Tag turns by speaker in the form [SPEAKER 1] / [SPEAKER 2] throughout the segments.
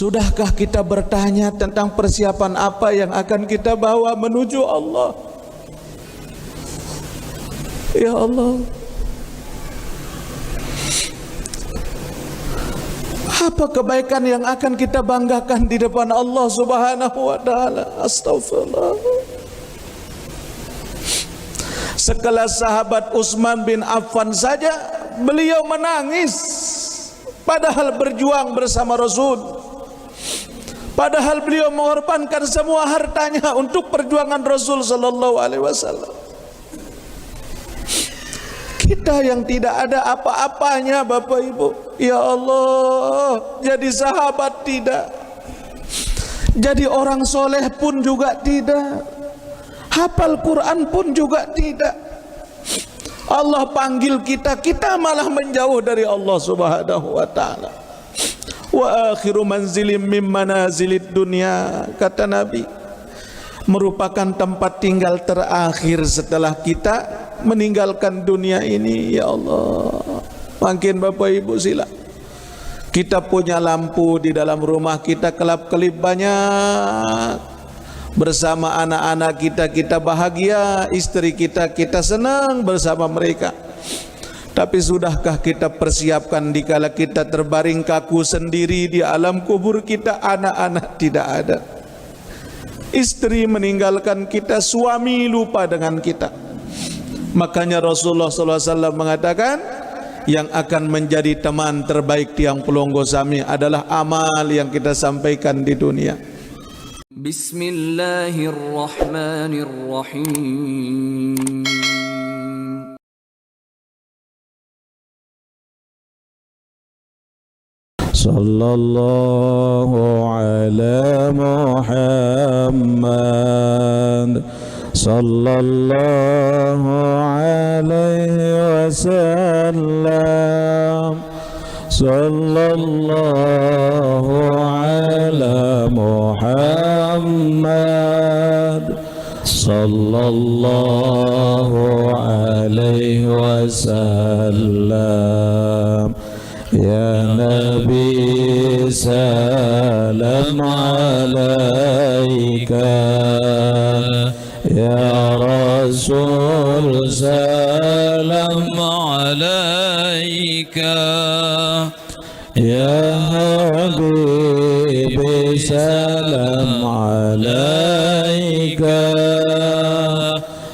[SPEAKER 1] Sudahkah kita bertanya tentang persiapan apa yang akan kita bawa menuju Allah? Ya Allah, apa kebaikan yang akan kita banggakan di depan Allah Subhanahu wa taala? Astagfirullah. Sekelas sahabat Utsman bin Affan saja beliau menangis, padahal berjuang bersama Rasul. Padahal beliau mengorbankan semua hartanya untuk perjuangan Rasul sallallahu alaihi wasallam. Kita yang tidak ada apa-apanya, Bapak Ibu, ya Allah, jadi sahabat tidak, jadi orang soleh pun juga tidak, hafal Quran pun juga tidak. Allah panggil kita, kita malah menjauh dari Allah Subhanahu wa taala. Wa akhiru manzilim min manazilid dunya, kata Nabi, merupakan tempat tinggal terakhir setelah kita meninggalkan dunia ini. Ya Allah, makin Bapak Ibu sila, kita punya lampu di dalam rumah kita kelap-kelip banyak, bersama anak-anak kita, kita bahagia, istri kita, kita senang bersama mereka. Tapi sudahkah kita persiapkan dikala kita terbaring kaku sendiri di alam kubur kita, anak-anak tidak ada, istri meninggalkan kita, suami lupa dengan kita. Makanya Rasulullah SAW mengatakan, yang akan menjadi teman terbaik tiang pelonggo sami adalah amal yang kita sampaikan di dunia. Bismillahirrahmanirrahim. Sallallahu ala Muhammad, sallallahu alaihi wasallam, sallallahu ala Muhammad, sallallahu alaihi wasallam. Ya Nabi salam alaika, ya Rasul salam alaika, ya Habib salam alaika,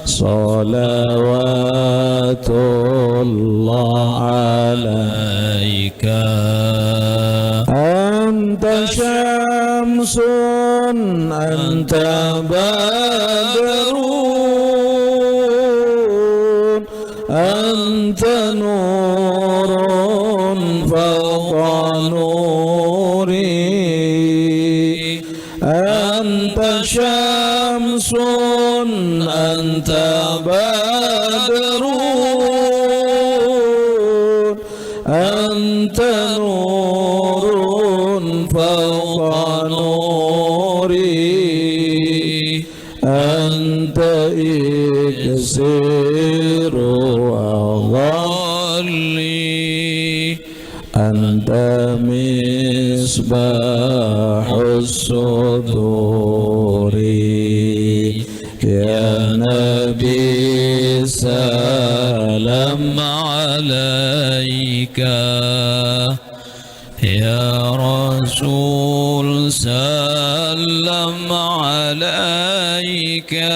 [SPEAKER 1] salawatullah alaika. Anta syamsun, anta badrun, anta nurun fawqa nuri, anta syamsun, anta badrun, anta nurun fawqa nuri, anta iksiru aghalli, anta misbahus suduri. Ya Nabi salam alaika, ya Rasul salam alaika,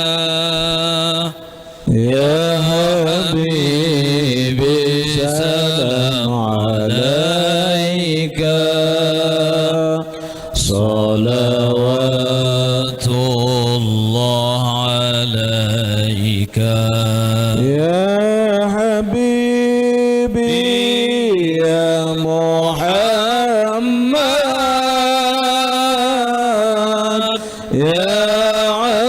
[SPEAKER 1] ya Habibi salam alaika, salawatullah alaika. Ya Habibi ya Muhammad, ya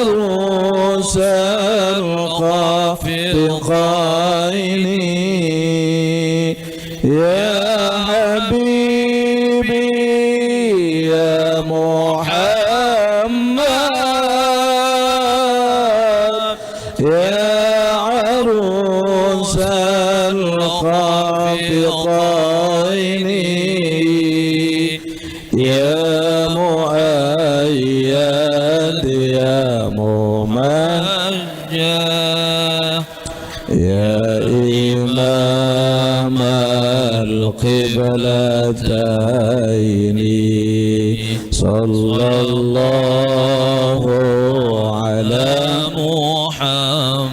[SPEAKER 1] arusal qafiqaini, ya Habibi ya Muhammad, ya arusal qafiqaini, ya
[SPEAKER 2] النجاة
[SPEAKER 1] يا إمام القبلتين صلى الله على
[SPEAKER 2] محمد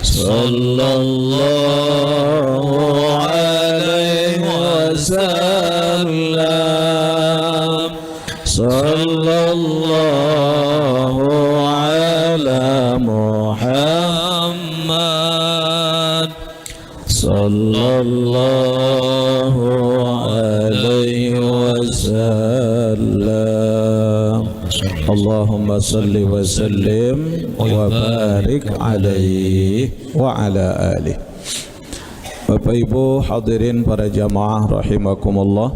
[SPEAKER 1] صلى الله عليه وسلم صلى الله على محمد صلى الله عليه وسلم اللهم صل وسلم وبارك عليه وعلى آله. Bapak Ibu hadirin para jamaah rahimakumullah,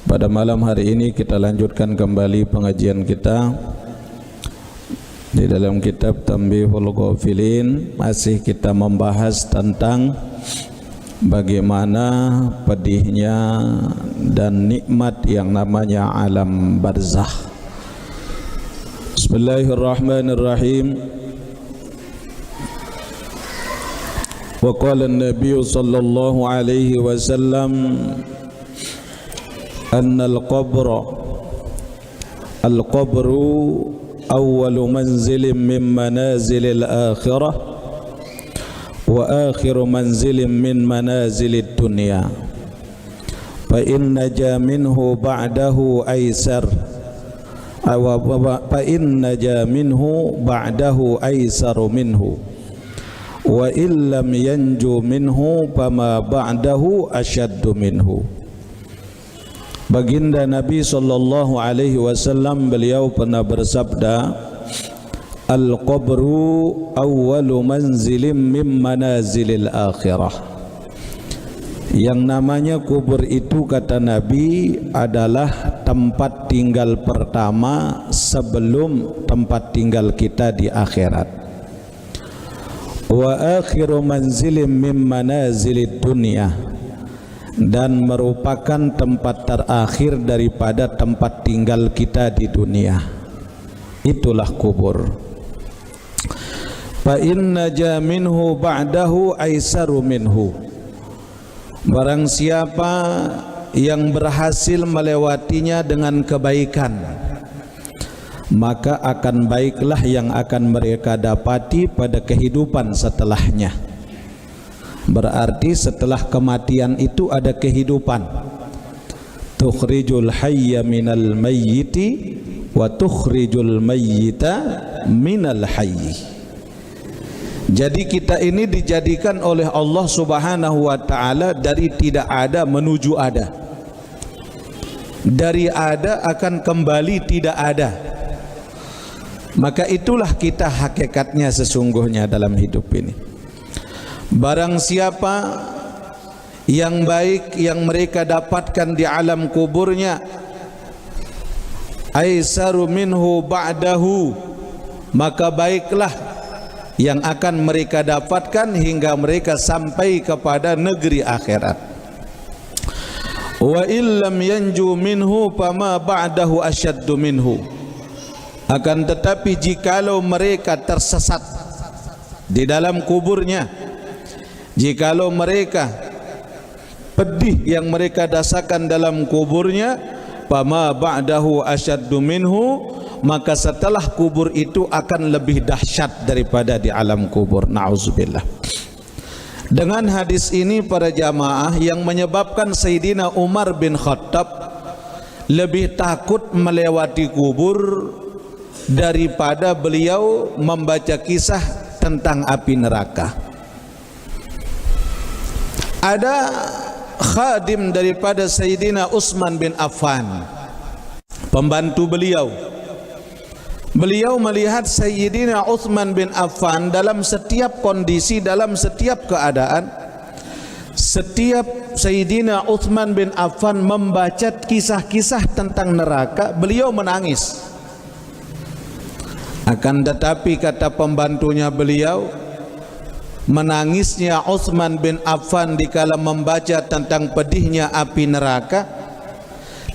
[SPEAKER 1] pada malam hari ini kita lanjutkan kembali pengajian kita di dalam kitab Tanbihul Ghafilin. Masih kita membahas tentang bagaimana pedihnya dan nikmat yang namanya alam barzakh. Bismillahirrahmanirrahim. Wa qala an-nabiy sallallahu alaihi wasallam anna al-qabru awwalu manzilin min manazilil akhirah wa akhiru manzilin min manazilid dunya fa inna ja minhu ba'dahu aysar fa inna ja minhu ba'dahu aysaru minhu wa illam yanju minhu fama ba'dahu asyaddu minhu. Baginda Nabi sallallahu alaihi wasallam beliau pernah bersabda, al-qabru awwalu manzilin min manazilil akhirah. Yang namanya kubur itu, kata Nabi, adalah tempat tinggal pertama sebelum tempat tinggal kita di akhirat. Wa akhiru manzilin min manazilid dunya, dan merupakan tempat terakhir daripada tempat tinggal kita di dunia. Itulah kubur. Fa inna ja minhu ba'dahu aisaru minhu. Barang siapa yang berhasil melewatinya dengan kebaikan, maka akan baiklah yang akan mereka dapati pada kehidupan setelahnya. Berarti setelah kematian itu ada kehidupan. Tukhrijul hayya minal mayyiti wa tukhrijul mayyita minal hayyi. Jadi kita ini dijadikan oleh Allah Subhanahu wa taala dari tidak ada menuju ada. Dari ada akan kembali tidak ada. Maka itulah kita hakikatnya sesungguhnya dalam hidup ini. Barang siapa yang baik yang mereka dapatkan di alam kuburnya, aisaru minhu ba'dahu, maka baiklah yang akan mereka dapatkan hingga mereka sampai kepada negeri akhirat. Wa illam yanju minhu fama ba'dahu asyaddu minhu. Akan tetapi jikalau mereka tersesat di dalam kuburnya, jikalau mereka pedih yang mereka rasakan dalam kuburnya, fama ba'dahu asyaddu minhu, maka setelah kubur itu akan lebih dahsyat daripada di alam kubur. Na'udzubillah. Dengan hadis ini para jamaah, yang menyebabkan Sayyidina Umar bin Khattab lebih takut melewati kubur daripada beliau membaca kisah tentang api neraka. Ada khadim daripada Sayyidina Utsman bin Affan, pembantu beliau. Beliau melihat Sayyidina Utsman bin Affan dalam setiap kondisi, dalam setiap keadaan, setiap Sayyidina Utsman bin Affan membaca kisah-kisah tentang neraka, beliau menangis. Akan tetapi kata pembantunya beliau, menangisnya Utsman bin Affan dikala membaca tentang pedihnya api neraka,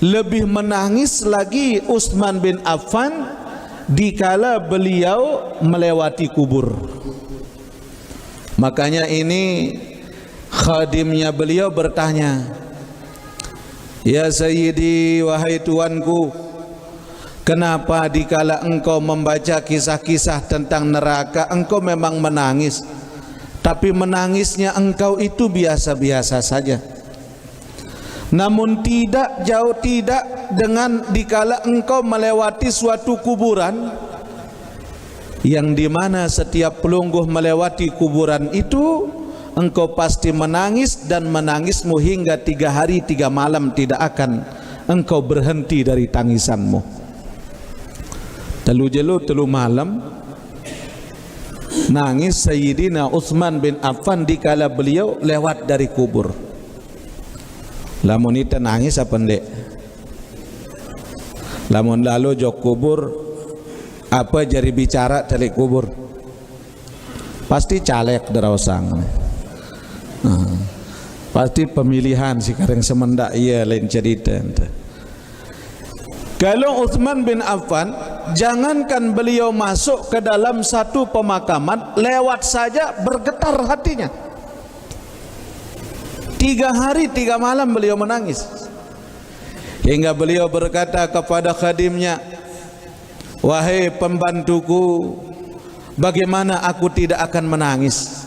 [SPEAKER 1] lebih menangis lagi Utsman bin Affan dikala beliau melewati kubur. Makanya ini khadimnya beliau bertanya, "Ya Sayyidi, wahai tuanku, kenapa dikala engkau membaca kisah-kisah tentang neraka engkau memang menangis, tapi menangisnya engkau itu biasa-biasa saja. Namun tidak dengan dikala engkau melewati suatu kuburan yang dimana setiap pelungguh melewati kuburan itu engkau pasti menangis, dan menangismu hingga 3 hari 3 malam tidak akan engkau berhenti dari tangisanmu. Telu malam nangis Sayyidina Utsman bin Affan dikala beliau lewat dari kubur. Lamun itu nangis apa ndek? Lamun lalu jok kubur apa jari bicara tali kubur? Pasti caleg derausang. Pasti pemilihan sekarang semendak iya lain cerita. Kalau Utsman bin Affan, jangankan beliau masuk ke dalam satu pemakaman, lewat saja bergetar hatinya. 3 hari 3 malam beliau menangis. Hingga beliau berkata kepada khadimnya, "Wahai pembantuku, bagaimana aku tidak akan menangis?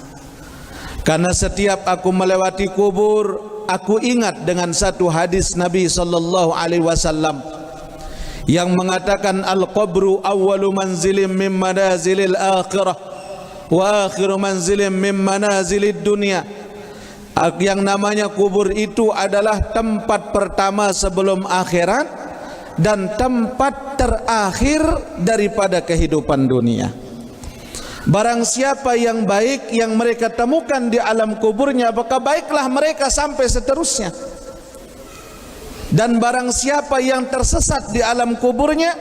[SPEAKER 1] Karena setiap aku melewati kubur, aku ingat dengan satu hadis Nabi sallallahu alaihi wasallam yang mengatakan al-qabru awwalu manzilin min manazilil akhirah wa akhiru manzilin min manazilid dunya." Yang namanya kubur itu adalah tempat pertama sebelum akhirat dan tempat terakhir daripada kehidupan dunia. Barang siapa yang baik yang mereka temukan di alam kuburnya, maka baiklah mereka sampai seterusnya. Dan barang siapa yang tersesat di alam kuburnya,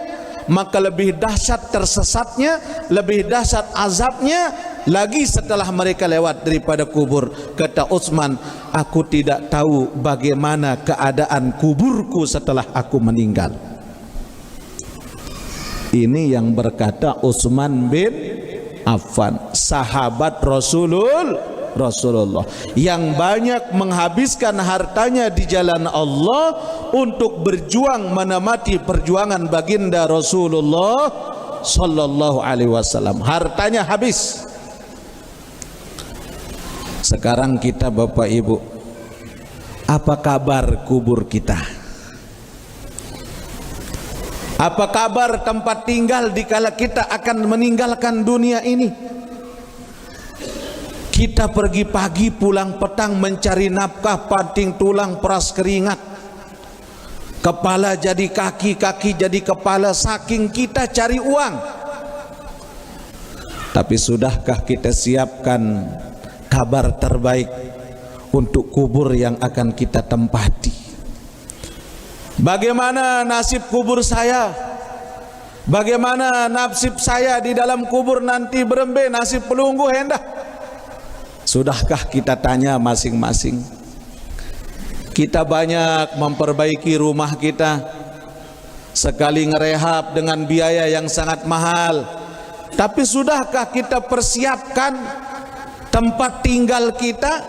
[SPEAKER 1] maka lebih dahsyat tersesatnya, lebih dahsyat azabnya lagi setelah mereka lewat daripada kubur. Kata Utsman, aku tidak tahu bagaimana keadaan kuburku setelah aku meninggal. Ini yang berkata Utsman bin Affan, sahabat Rasulullah yang banyak menghabiskan hartanya di jalan Allah untuk berjuang menemati perjuangan baginda Rasulullah sallallahu alaihi wasallam. Hartanya habis. Sekarang kita Bapak Ibu, apa kabar kubur kita? Apa kabar tempat tinggal dikala kita akan meninggalkan dunia ini? Kita pergi pagi pulang petang mencari nafkah, banting tulang peras keringat, kepala jadi kaki, kaki jadi kepala, saking kita cari uang. Tapi sudahkah kita siapkan kabar terbaik untuk kubur yang akan kita tempati? Bagaimana nasib kubur saya? Bagaimana nasib saya di dalam kubur nanti? Berembe nasib pelunggu hendak. Sudahkah kita tanya masing-masing? Kita banyak memperbaiki rumah kita, sekali ngerehab dengan biaya yang sangat mahal. Tapi sudahkah kita persiapkan tempat tinggal kita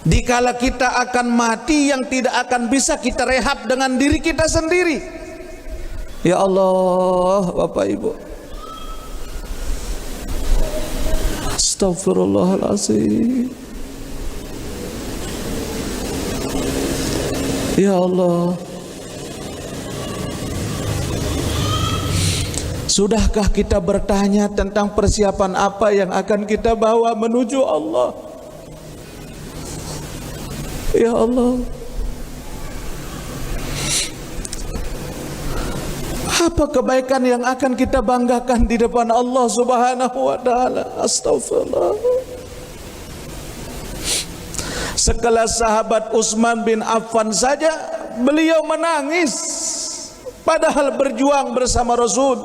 [SPEAKER 1] dikala kita akan mati yang tidak akan bisa kita rehab dengan diri kita sendiri? Ya Allah, Bapak Ibu, astagfirullahaladzim. Ya Allah, sudahkah kita bertanya tentang persiapan apa yang akan kita bawa menuju Allah? Ya Allah, apa kebaikan yang akan kita banggakan di depan Allah Subhanahu wa taala? Astagfirullah. Sekelas sahabat Utsman bin Affan saja beliau menangis padahal berjuang bersama Rasul.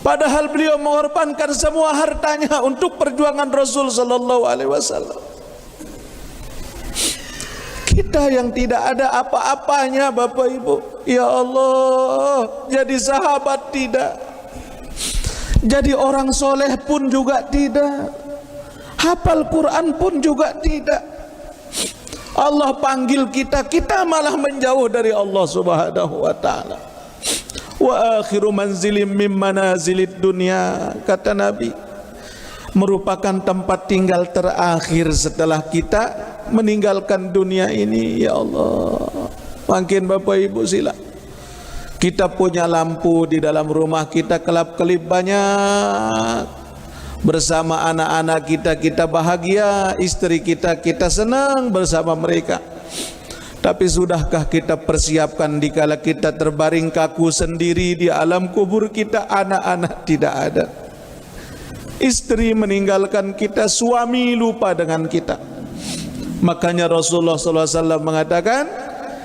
[SPEAKER 1] Padahal beliau mengorbankan semua hartanya untuk perjuangan Rasul sallallahu alaihi wasallam. Kita yang tidak ada apa-apanya Bapak Ibu, ya Allah, jadi sahabat tidak, jadi orang soleh pun juga tidak, hafal Quran pun juga tidak. Allah panggil kita, kita malah menjauh dari Allah Subhanahu wa ta'ala. Wa akhiru manzilim min manazilid dunya, kata Nabi, merupakan tempat tinggal terakhir setelah kita meninggalkan dunia ini. Ya Allah, makin Bapak Ibu sila, kita punya lampu di dalam rumah kita kelap-kelip banyak, bersama anak-anak kita, kita bahagia, istri kita, kita senang bersama mereka. Tapi sudahkah kita persiapkan dikala kita terbaring kaku sendiri di alam kubur kita, anak-anak tidak ada, istri meninggalkan kita, suami lupa dengan kita. Makanya Rasulullah SAW mengatakan,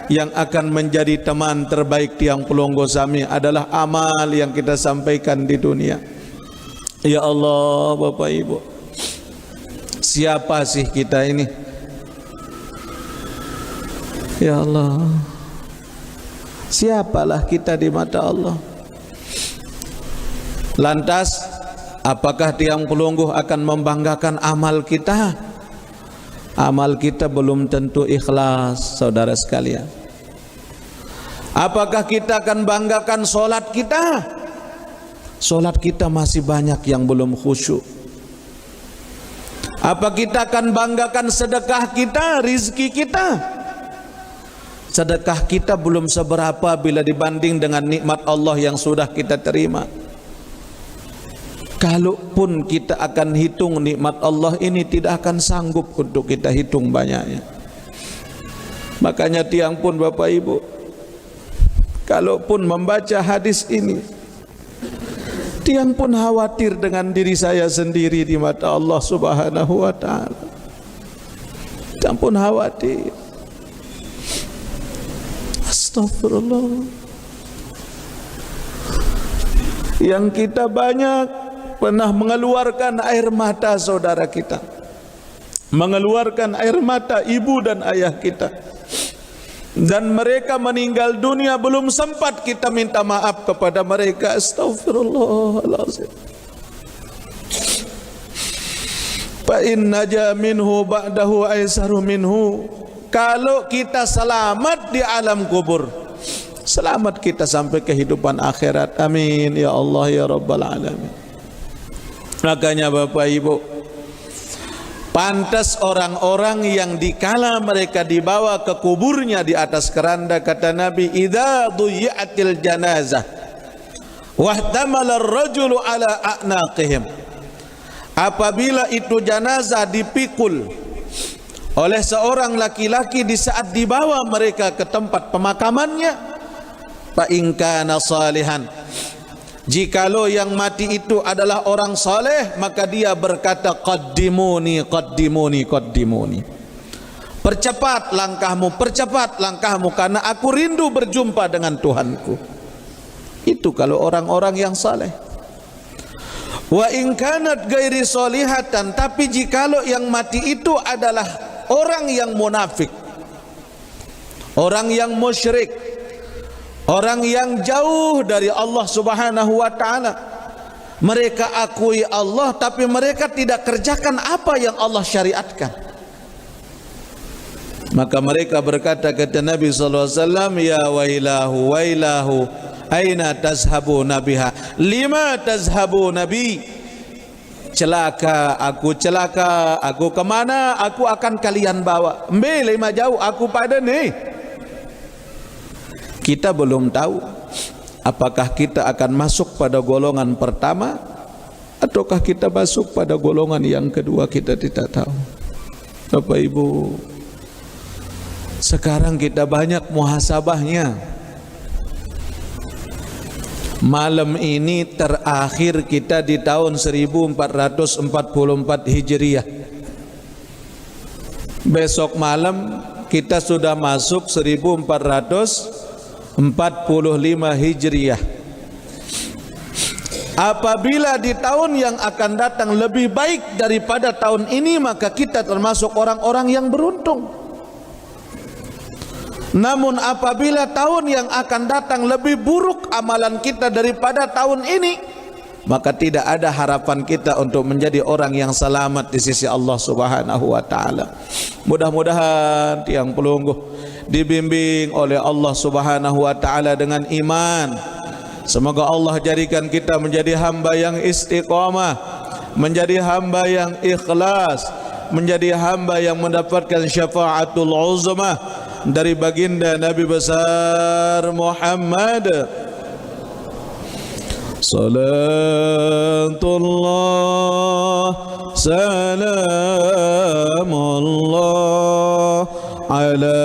[SPEAKER 1] yang akan menjadi teman terbaik tiang pelonggo sami adalah amal yang kita sampaikan di dunia. Ya Allah Bapak Ibu, siapa sih kita ini? Ya Allah, siapalah kita di mata Allah? Lantas apakah tiang pelungguh akan membanggakan amal kita? Amal kita belum tentu ikhlas, saudara sekalian. Apakah kita akan banggakan solat kita? Solat kita masih banyak yang belum khusyuk. Apa kita akan banggakan sedekah kita, rizki kita? Sedekah kita belum seberapa bila dibanding dengan nikmat Allah yang sudah kita terima. Kalaupun kita akan hitung nikmat Allah ini, tidak akan sanggup untuk kita hitung banyaknya. Makanya tiang pun Bapak Ibu, kalaupun membaca hadis ini, tiang pun khawatir dengan diri saya sendiri di mata Allah Subhanahu wa ta'ala. Tiang pun khawatir. Astagfirullah. Yang kita banyak pernah mengeluarkan air mata saudara kita, mengeluarkan air mata ibu dan ayah kita, dan mereka meninggal dunia belum sempat kita minta maaf kepada mereka. Astagfirullahaladzim. Fa in naja minhu ba'dahu aisaru minhu. Kalau kita selamat di alam kubur, selamat kita sampai kehidupan akhirat. Amin ya Allah ya Rabbal Alamin. Makanya Bapak Ibu, pantas orang-orang yang dikala mereka dibawa ke kuburnya di atas keranda, kata Nabi, idza duyi'atil janazah wahtamala ar-rajulu ala a'naqihim, apabila itu janazah dipikul oleh seorang laki-laki di saat dibawa mereka ke tempat pemakamannya, fa in kana salihan, jikalau yang mati itu adalah orang saleh, maka dia berkata, qaddimuni qaddimuni qaddimuni, percepat langkahmu, karena aku rindu berjumpa dengan Tuhanku. Itu kalau orang-orang yang saleh. Wa in kanat ghairi solihatan, tapi jikalau yang mati itu adalah orang yang munafik, orang yang musyrik, orang yang jauh dari Allah Subhanahu wa ta'ala, mereka akui Allah tapi mereka tidak kerjakan apa yang Allah syariatkan, maka mereka berkata, kata Nabi SAW, ya wailahu wailahu aina tazhabu nabiha lima tazhabu nabi, celaka, aku kemana aku akan kalian bawa, mbele lima jauh aku pada nih. Kita belum tahu apakah kita akan masuk pada golongan pertama ataukah kita masuk pada golongan yang kedua, kita tidak tahu. Bapak Ibu, sekarang kita banyak muhasabahnya. Malam ini terakhir kita di tahun 1444 Hijriah. Besok malam kita sudah masuk 1445 Hijriah. Apabila di tahun yang akan datang lebih baik daripada tahun ini, maka kita termasuk orang-orang yang beruntung. Namun apabila tahun yang akan datang lebih buruk amalan kita daripada tahun ini, maka tidak ada harapan kita untuk menjadi orang yang selamat di sisi Allah Subhanahu wa taala. Mudah-mudahan tiang pelungguh dibimbing oleh Allah Subhanahu wa taala dengan iman. Semoga Allah jadikan kita menjadi hamba yang istiqamah, menjadi hamba yang ikhlas, menjadi hamba yang mendapatkan syafaatul uzmah dari baginda Nabi besar Muhammad. Salatullah salamullah ala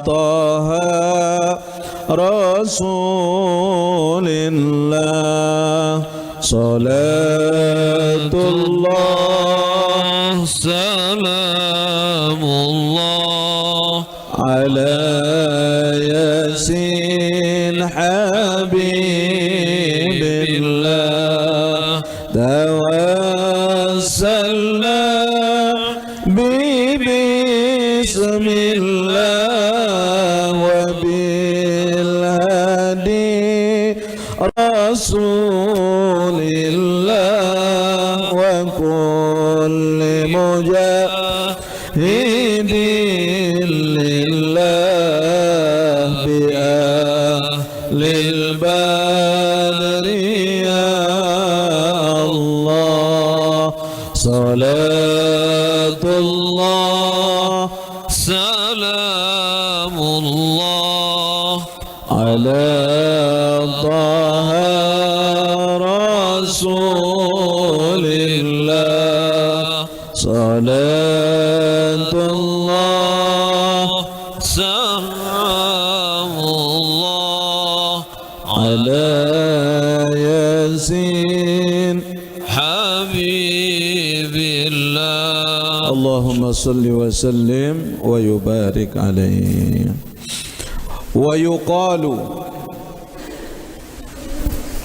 [SPEAKER 1] taha rasulillah. Salatullah
[SPEAKER 2] salamullah
[SPEAKER 1] ala yasin habibillah. Tawassalna bismillah wa bil hadi rasulillah wa kulli mujahidin lillah bi ahlil badri ya Allah. Salatullah
[SPEAKER 2] salamullah
[SPEAKER 1] ala taha rasulillah. Salatullah
[SPEAKER 2] salamullah
[SPEAKER 1] ala yasin
[SPEAKER 2] habibillah.
[SPEAKER 1] Allahumma salli wa sallim wa yubarik alaihi. Wa yuqalu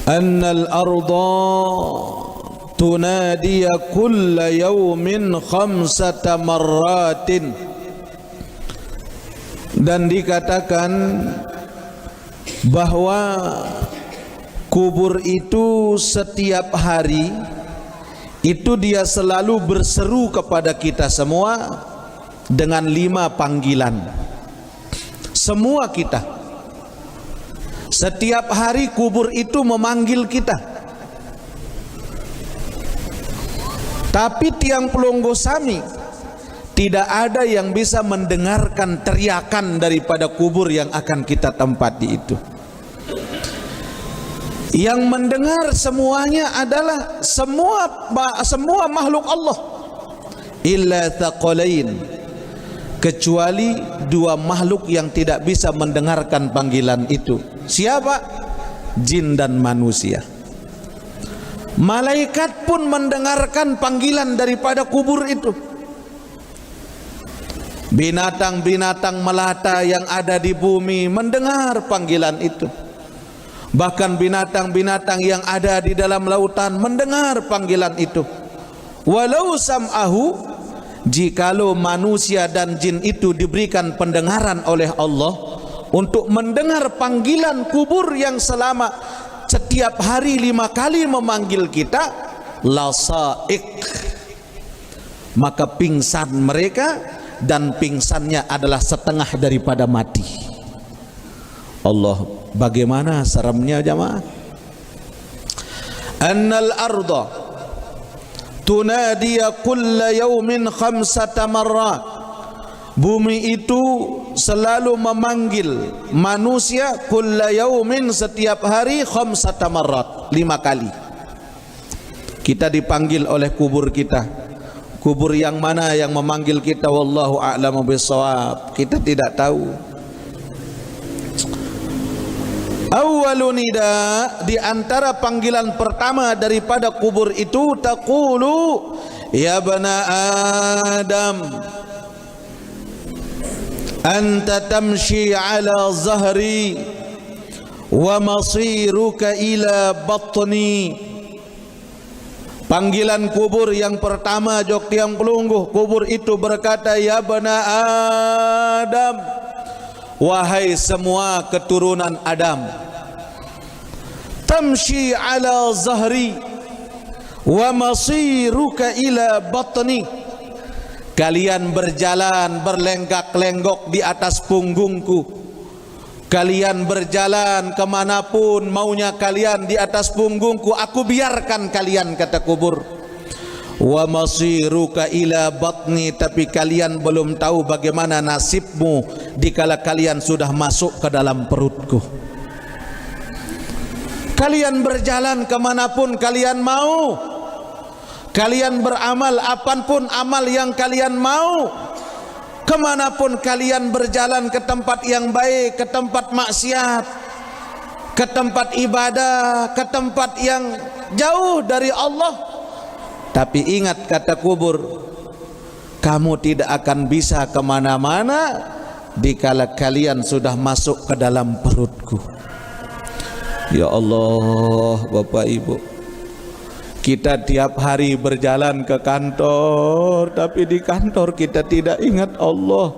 [SPEAKER 1] anna al-arda tunadiya kulla yawmin khamsata marratin, dan dikatakan bahwa kubur itu setiap hari itu dia selalu berseru kepada kita semua dengan 5 panggilan. Semua kita setiap hari kubur itu memanggil kita. Tapi tiang pelunggu Sami tidak ada yang bisa mendengarkan teriakan daripada kubur yang akan kita tempati itu. Yang mendengar semuanya adalah semua makhluk Allah, illa thaqalain, kecuali 2 makhluk yang tidak bisa mendengarkan panggilan itu. Siapa? Jin dan manusia. Malaikat pun mendengarkan panggilan daripada kubur itu. Binatang-binatang melata yang ada di bumi mendengar panggilan itu. Bahkan binatang-binatang yang ada di dalam lautan mendengar panggilan itu. Walau sam'ahu, jikalau manusia dan jin itu diberikan pendengaran oleh Allah untuk mendengar panggilan kubur yang selama setiap hari 5 kali memanggil kita, lasaik, maka pingsan mereka, dan pingsannya adalah setengah daripada mati. Allah, bagaimana seramnya jamaah. Annal arda tunadiya kulla yawmin 5 marrat, bumi itu selalu memanggil manusia kulla yawmin, setiap hari 5 marrat, 5 kali. Kita dipanggil oleh kubur kita. Kubur yang mana yang memanggil kita? Wallahu a'lamu bissawab, kita tidak tahu. Awwalu nida, di antara panggilan pertama daripada kubur itu, taqulu ya bana Adam anta tamshi ala zahri wa masiruka ila batni. Panggilan kubur yang pertama jok tiang pelungguh, kubur itu berkata, ya bana Adam, wahai semua keturunan Adam, tamshi ala zahri wa masiruka ila batni, kalian berjalan berlenggak-lenggok di atas punggungku. Kalian berjalan kemanapun maunya kalian di atas punggungku, aku biarkan kalian, kata kubur. Wa masiruka ila batni, tapi kalian belum tahu bagaimana nasibmu dikala kalian sudah masuk ke dalam perutku. Kalian berjalan kemanapun kalian mau, kalian beramal apapun amal yang kalian mau, kemanapun kalian berjalan, ke tempat yang baik, ke tempat maksiat, ke tempat ibadah, ke tempat yang jauh dari Allah. Tapi ingat, kata kubur, kamu tidak akan bisa kemana-mana dikala kalian sudah masuk ke dalam perutku. Ya Allah, Bapak Ibu, kita tiap hari berjalan ke kantor, tapi di kantor kita tidak ingat Allah.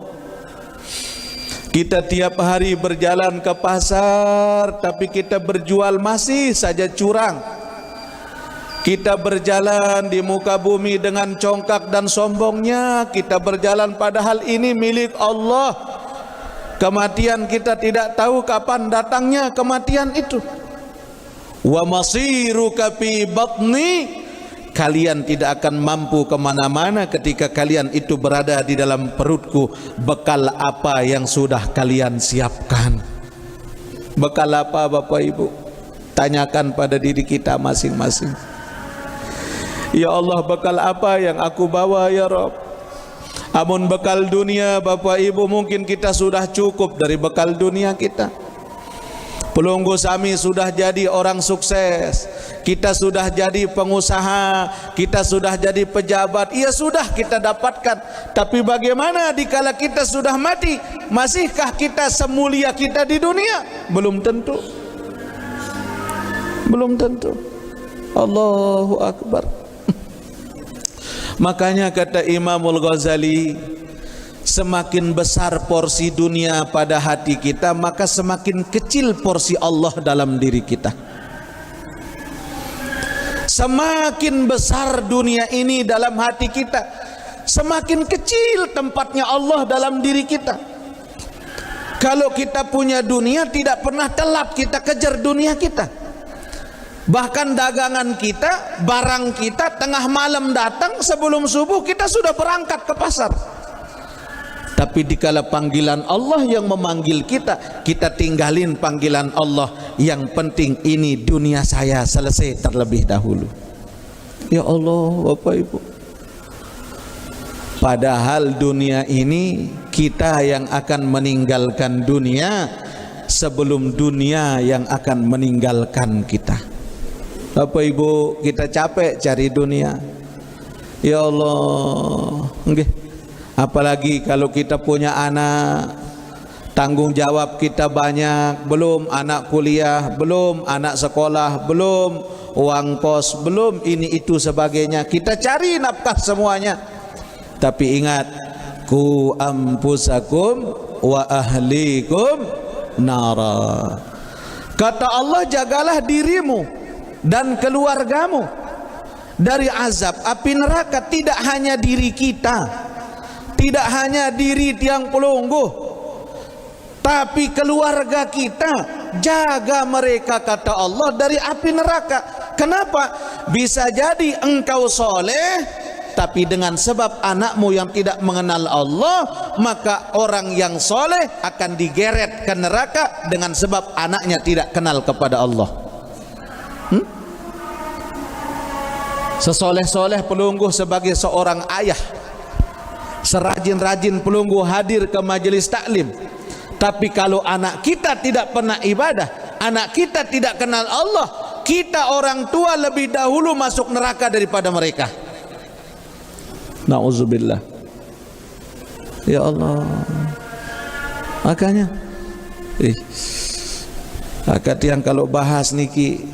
[SPEAKER 1] Kita tiap hari berjalan ke pasar, tapi kita berjual masih saja curang. Kita berjalan di muka bumi dengan congkak dan sombongnya. Kita berjalan padahal ini milik Allah. Kematian kita tidak tahu kapan datangnya kematian itu. Wa masiruka fi batni, kalian tidak akan mampu kemana-mana ketika kalian itu berada di dalam perutku. Bekal apa yang sudah kalian siapkan? Bekal apa, Bapak Ibu? Tanyakan pada diri kita masing-masing. Ya Allah, bekal apa yang aku bawa ya Rabb? Amun bekal dunia, Bapak Ibu, mungkin kita sudah cukup dari bekal dunia kita. Pelunggu Sami sudah jadi orang sukses, kita sudah jadi pengusaha, kita sudah jadi pejabat, iya sudah kita dapatkan. Tapi bagaimana dikala kita sudah mati? Masihkah kita semulia kita di dunia? Belum tentu. Belum tentu. Allahu Akbar. Makanya kata Imamul Ghazali, semakin besar porsi dunia pada hati kita, maka semakin kecil porsi Allah dalam diri kita. Semakin besar dunia ini dalam hati kita, semakin kecil tempatnya Allah dalam diri kita. Kalau kita punya dunia, tidak pernah telat kita kejar dunia kita. Bahkan dagangan kita, barang kita, tengah malam datang, sebelum subuh kita sudah berangkat ke pasar. Tapi dikala panggilan Allah yang memanggil kita, kita tinggalin panggilan Allah. Yang penting ini dunia saya selesai terlebih dahulu. Ya Allah, Bapak Ibu, padahal dunia ini kita yang akan meninggalkan dunia sebelum dunia yang akan meninggalkan kita. Bapak Ibu, kita capek cari dunia. Ya Allah, nggih. Apalagi kalau kita punya anak, tanggung jawab kita banyak, belum anak kuliah, belum anak sekolah, belum uang kos, belum ini itu sebagainya. Kita cari nafkah semuanya. Tapi ingat, ku ampusakum wa ahlikum nara. Kata Allah, jagalah dirimu dan keluargamu dari azab api neraka. Tidak hanya diri kita, tidak hanya diri tiang pelungguh, tapi keluarga kita, jaga mereka, kata Allah, dari api neraka. Kenapa? Bisa jadi engkau soleh, tapi dengan sebab anakmu yang tidak mengenal Allah, maka orang yang soleh akan digeret ke neraka dengan sebab anaknya tidak kenal kepada Allah. Sesoleh-soleh pelungguh sebagai seorang ayah, serajin-rajin pelungguh hadir ke majelis taklim, tapi kalau anak kita tidak pernah ibadah, anak kita tidak kenal Allah, kita orang tua lebih dahulu masuk neraka daripada mereka. Na'udzubillah. Ya Allah. Makanya akad yang kalau bahas niki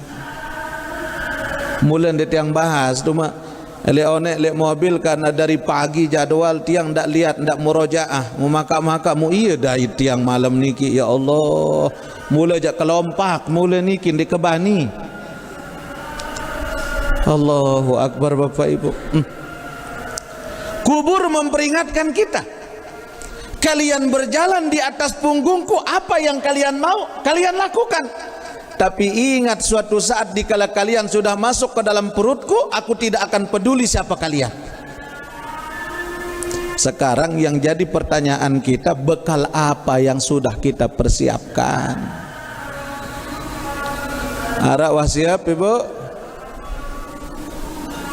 [SPEAKER 1] mulen det yang bahas cuma Lek onek lek mobil karena dari pagi jadwal tiang ndak lihat ndak murojaah mu maka mu iya dari tiang malam niki ya Allah mula jak kelompak mula niki di kebani. Allahu akbar Bapak Ibu. Kubur memperingatkan kita, kalian berjalan di atas punggungku, apa yang kalian mau kalian lakukan. Tapi ingat suatu saat dikala kalian sudah masuk ke dalam perutku, aku tidak akan peduli siapa kalian. Sekarang yang jadi pertanyaan kita, bekal apa yang sudah kita persiapkan? Ara wasiap Ibu?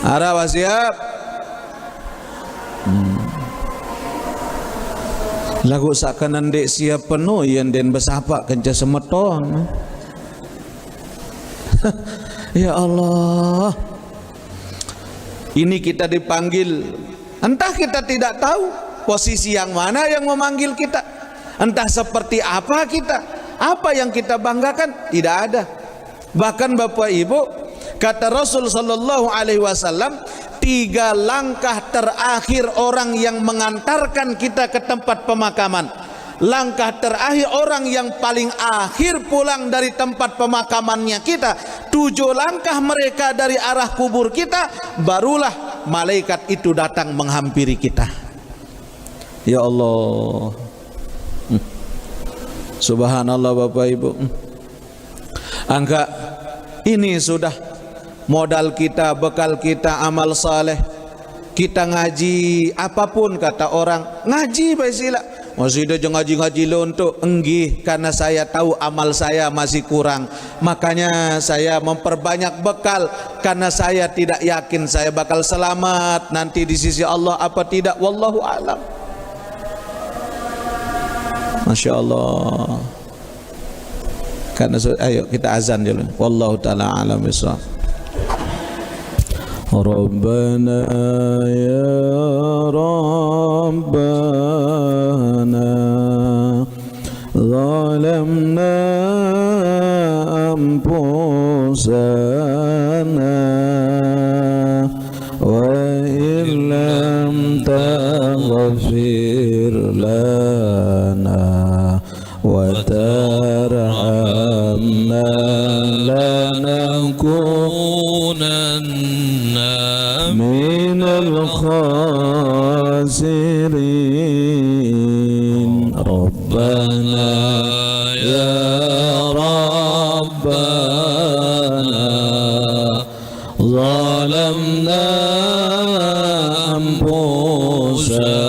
[SPEAKER 1] Ara wasiap? Lagu sakanan dek siap penuh yang den besapa kenca semeton. Ya Allah, ini kita dipanggil, entah kita tidak tahu posisi yang mana yang memanggil kita, entah seperti apa kita, apa yang kita banggakan, tidak ada. Bahkan Bapak Ibu, kata Rasul sallallahu alaihi wasallam, 3 langkah terakhir orang yang mengantarkan kita ke tempat pemakaman. Langkah terakhir orang yang paling akhir pulang dari tempat pemakamannya kita, 7 langkah mereka dari arah kubur kita, barulah malaikat itu datang menghampiri kita. Ya Allah, subhanallah Bapak Ibu. Angka ini sudah modal kita, bekal kita, amal saleh. Kita ngaji apapun kata orang, ngaji baik sila. Masih ada ngaji-ngaji lo untuk enggih, karena saya tahu amal saya masih kurang, makanya saya memperbanyak bekal, karena saya tidak yakin saya bakal selamat nanti di sisi Allah apa tidak, wallahu alam. Masya Allah. Karena ayo kita azan dulu. Wallahu taala alam bisawab. Rabbana ya Rabbana zalamna anfusana wa illam taghfir lana wa tarhamna lanakunanna minal khasirin. Rabbana ya Rabbana zalamna anfusana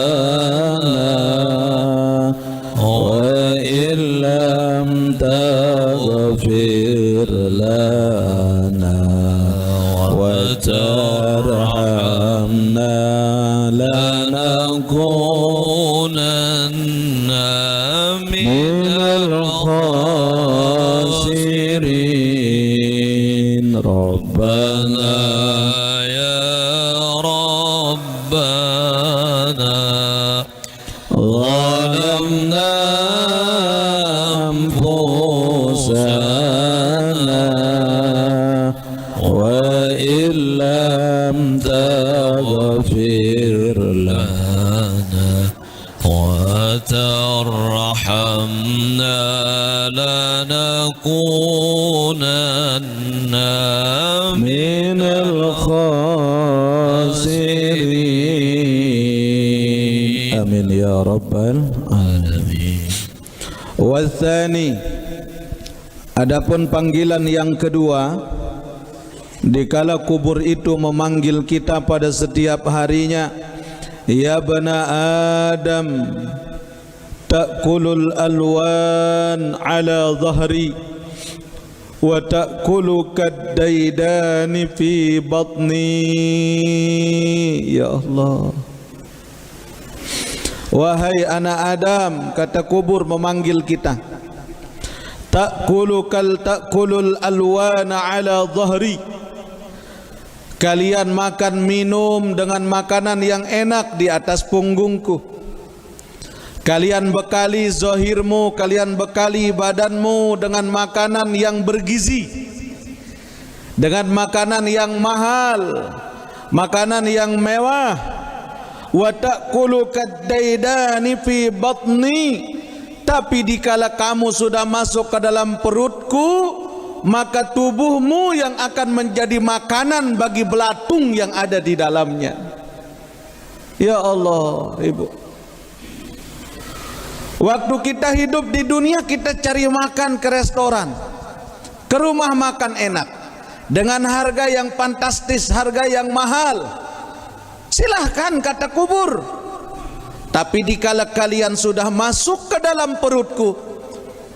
[SPEAKER 1] wa illam taghfir lana wa tarhamna lanakunanna minal khasirin. Rabbana ya Rabbana zalamna anfusana wa illam taghfir lana wa tarhamna lanakunanna minal khasirin. Amin ya rabbal alamin. Wathani, adapun panggilan yang kedua, dikala kubur itu memanggil kita pada setiap harinya, ya bana Adam ta'kulul alwan ala dhahri wa ta'kulu kaddaidani fi batni. Ya Allah, wahai anak Adam, kata kubur memanggil kita, ta'kulul alwana ala dhahri, kalian makan minum dengan makanan yang enak di atas punggungku. Kalian bekali zahirmu, kalian bekali badanmu dengan makanan yang bergizi, dengan makanan yang mahal, makanan yang mewah. Wa ta'kulu kaddaidani fi batni, tapi dikala kamu sudah masuk ke dalam perutku, maka tubuhmu yang akan menjadi makanan bagi belatung yang ada di dalamnya. Ya Allah, Ibu, waktu kita hidup di dunia, kita cari makan ke restoran, ke rumah makan enak, dengan harga yang fantastis, harga yang mahal. Silahkan kata kubur. Tapi dikala kalian sudah masuk ke dalam perutku,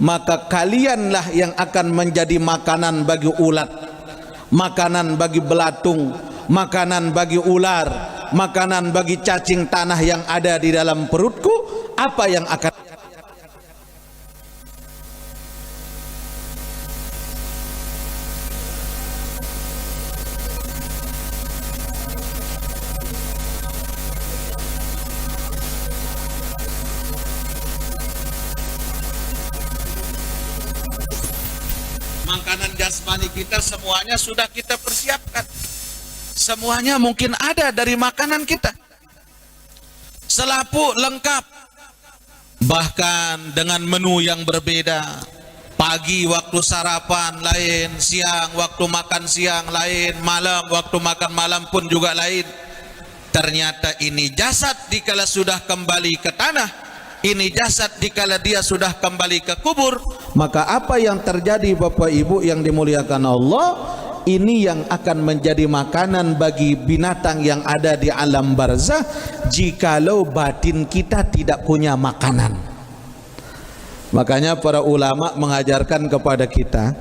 [SPEAKER 1] maka kalianlah yang akan menjadi makanan bagi ulat, makanan bagi belatung, makanan bagi ular, makanan bagi cacing tanah yang ada di dalam perutku. Apa yang akan makanan jasmani kita semuanya sudah kita persiapkan. Semuanya mungkin ada dari makanan kita. Selaput lengkap. Bahkan dengan menu yang berbeda. Pagi waktu sarapan lain, siang waktu makan siang lain, malam waktu makan malam pun juga lain. Ternyata ini jasad dikala sudah kembali ke tanah. Ini jasad dikala dia sudah kembali ke kubur. Maka apa yang terjadi Bapak Ibu yang dimuliakan Allah, ini yang akan menjadi makanan bagi binatang yang ada di alam barzah, jikalau batin kita tidak punya makanan. Makanya para ulama mengajarkan kepada kita,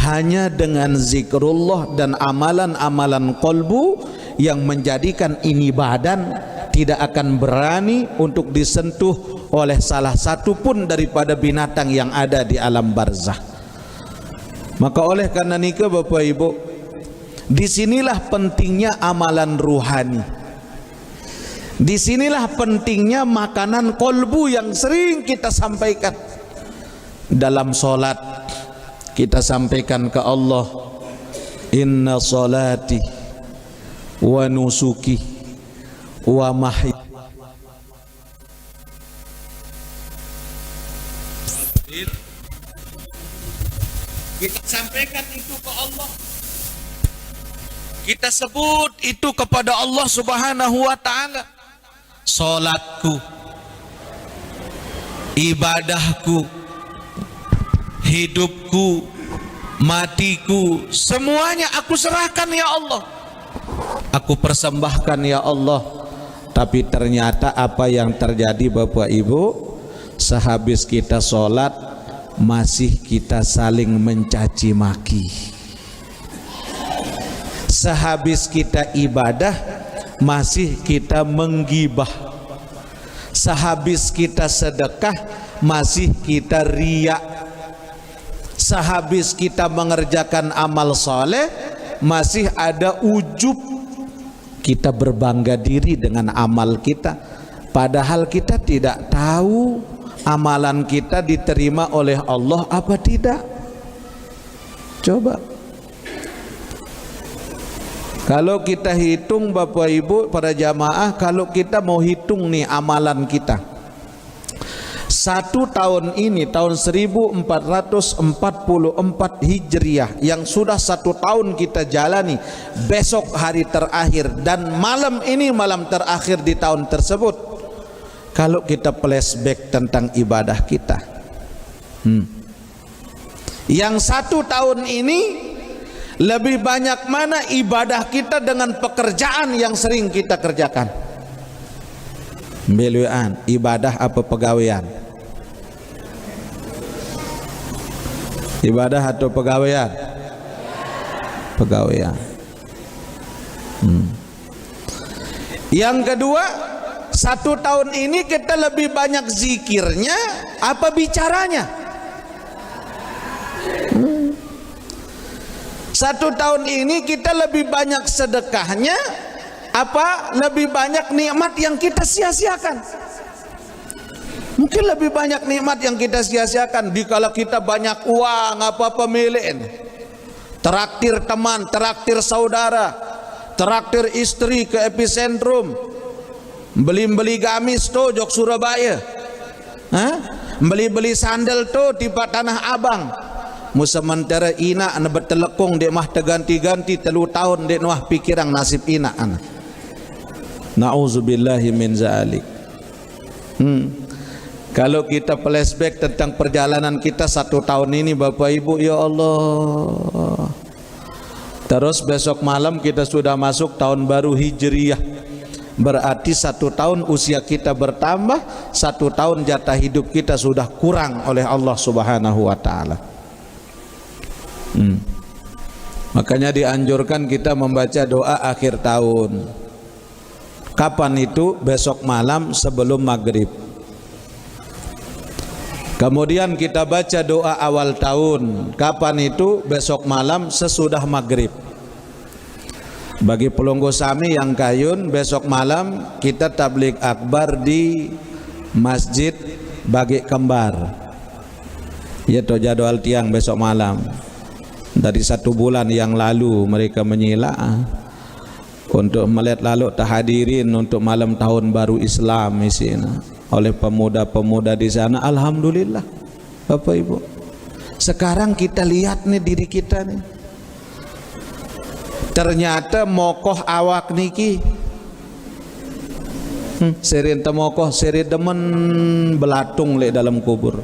[SPEAKER 1] hanya dengan zikrullah dan amalan-amalan qalbu yang menjadikan ini badan tidak akan berani untuk disentuh oleh salah satu pun daripada binatang yang ada di alam barzah. Maka oleh karena nikah Bapak Ibu, disinilah pentingnya amalan ruhani. Disinilah pentingnya makanan kolbu yang sering kita sampaikan. Dalam solat kita sampaikan ke Allah, inna salati wa nusuki wa mahyi. Kita sampaikan itu ke Allah. Kita sebut itu kepada Allah Subhanahu wa ta'ala. Salatku, ibadahku, hidupku, matiku, semuanya aku serahkan ya Allah. Aku persembahkan ya Allah. Tapi ternyata apa yang terjadi Bapak Ibu, sehabis kita sholat masih kita saling mencaci maki. Sehabis kita ibadah masih kita menggibah. Sehabis kita sedekah masih kita riya. Sehabis kita mengerjakan amal soleh masih ada ujub. Kita berbangga diri dengan amal kita, padahal kita tidak tahu amalan kita diterima oleh Allah apa tidak. Coba kalau kita hitung Bapak Ibu para jamaah, kalau kita mau hitung nih amalan kita, 1 tahun ini, tahun 1444 Hijriah yang sudah 1 tahun kita jalani, besok hari terakhir dan malam ini malam terakhir di tahun tersebut. Kalau kita flashback tentang ibadah kita, yang 1 tahun ini lebih banyak mana ibadah kita dengan pekerjaan yang sering kita kerjakan? Beluan, ibadah apa pegawaian? Ibadah atau pegawaian? Pegawaian. Yang kedua, 1 tahun ini kita lebih banyak zikirnya apa bicaranya? 1 tahun ini kita lebih banyak sedekahnya apa lebih banyak nikmat yang kita sia-siakan? Mungkin lebih banyak nikmat yang kita sia-siakan. Dikala kita banyak uang apa pemilihan, traktir teman, traktir saudara, traktir istri ke epicentrum, beli gamis tu jok Surabaya, beli sandal tu di Tanah Abang. Sementara ina ana betelekong dek mah terganti-ganti 3 tahun dek nuah pikirang nasib ina ana. Nauzubillahi min zalik. Kalau kita flashback tentang perjalanan kita 1 tahun ini Bapak Ibu, ya Allah. Terus besok malam kita sudah masuk tahun baru Hijriyah. Berarti 1 tahun usia kita bertambah, 1 tahun jatah hidup kita sudah kurang oleh Allah Subhanahu wa taala. Makanya dianjurkan kita membaca doa akhir tahun. Kapan itu? Besok malam sebelum maghrib. Kemudian kita baca doa awal tahun. Kapan itu? Besok malam sesudah maghrib. Bagi pelunggu sami yang kayun, besok malam kita tabligh akbar di Masjid Bagi Kembar. Itu jadwal tiang besok malam. Dari 1 bulan yang lalu mereka menyila untuk melihat lalu tahadirin untuk malam tahun baru Islam di sini oleh pemuda-pemuda di sana. Alhamdulillah Bapak Ibu. Sekarang kita lihat nih diri kita nih. Ternyata mokoh awak niki serin temokoh seri demen belatung le dalam kubur.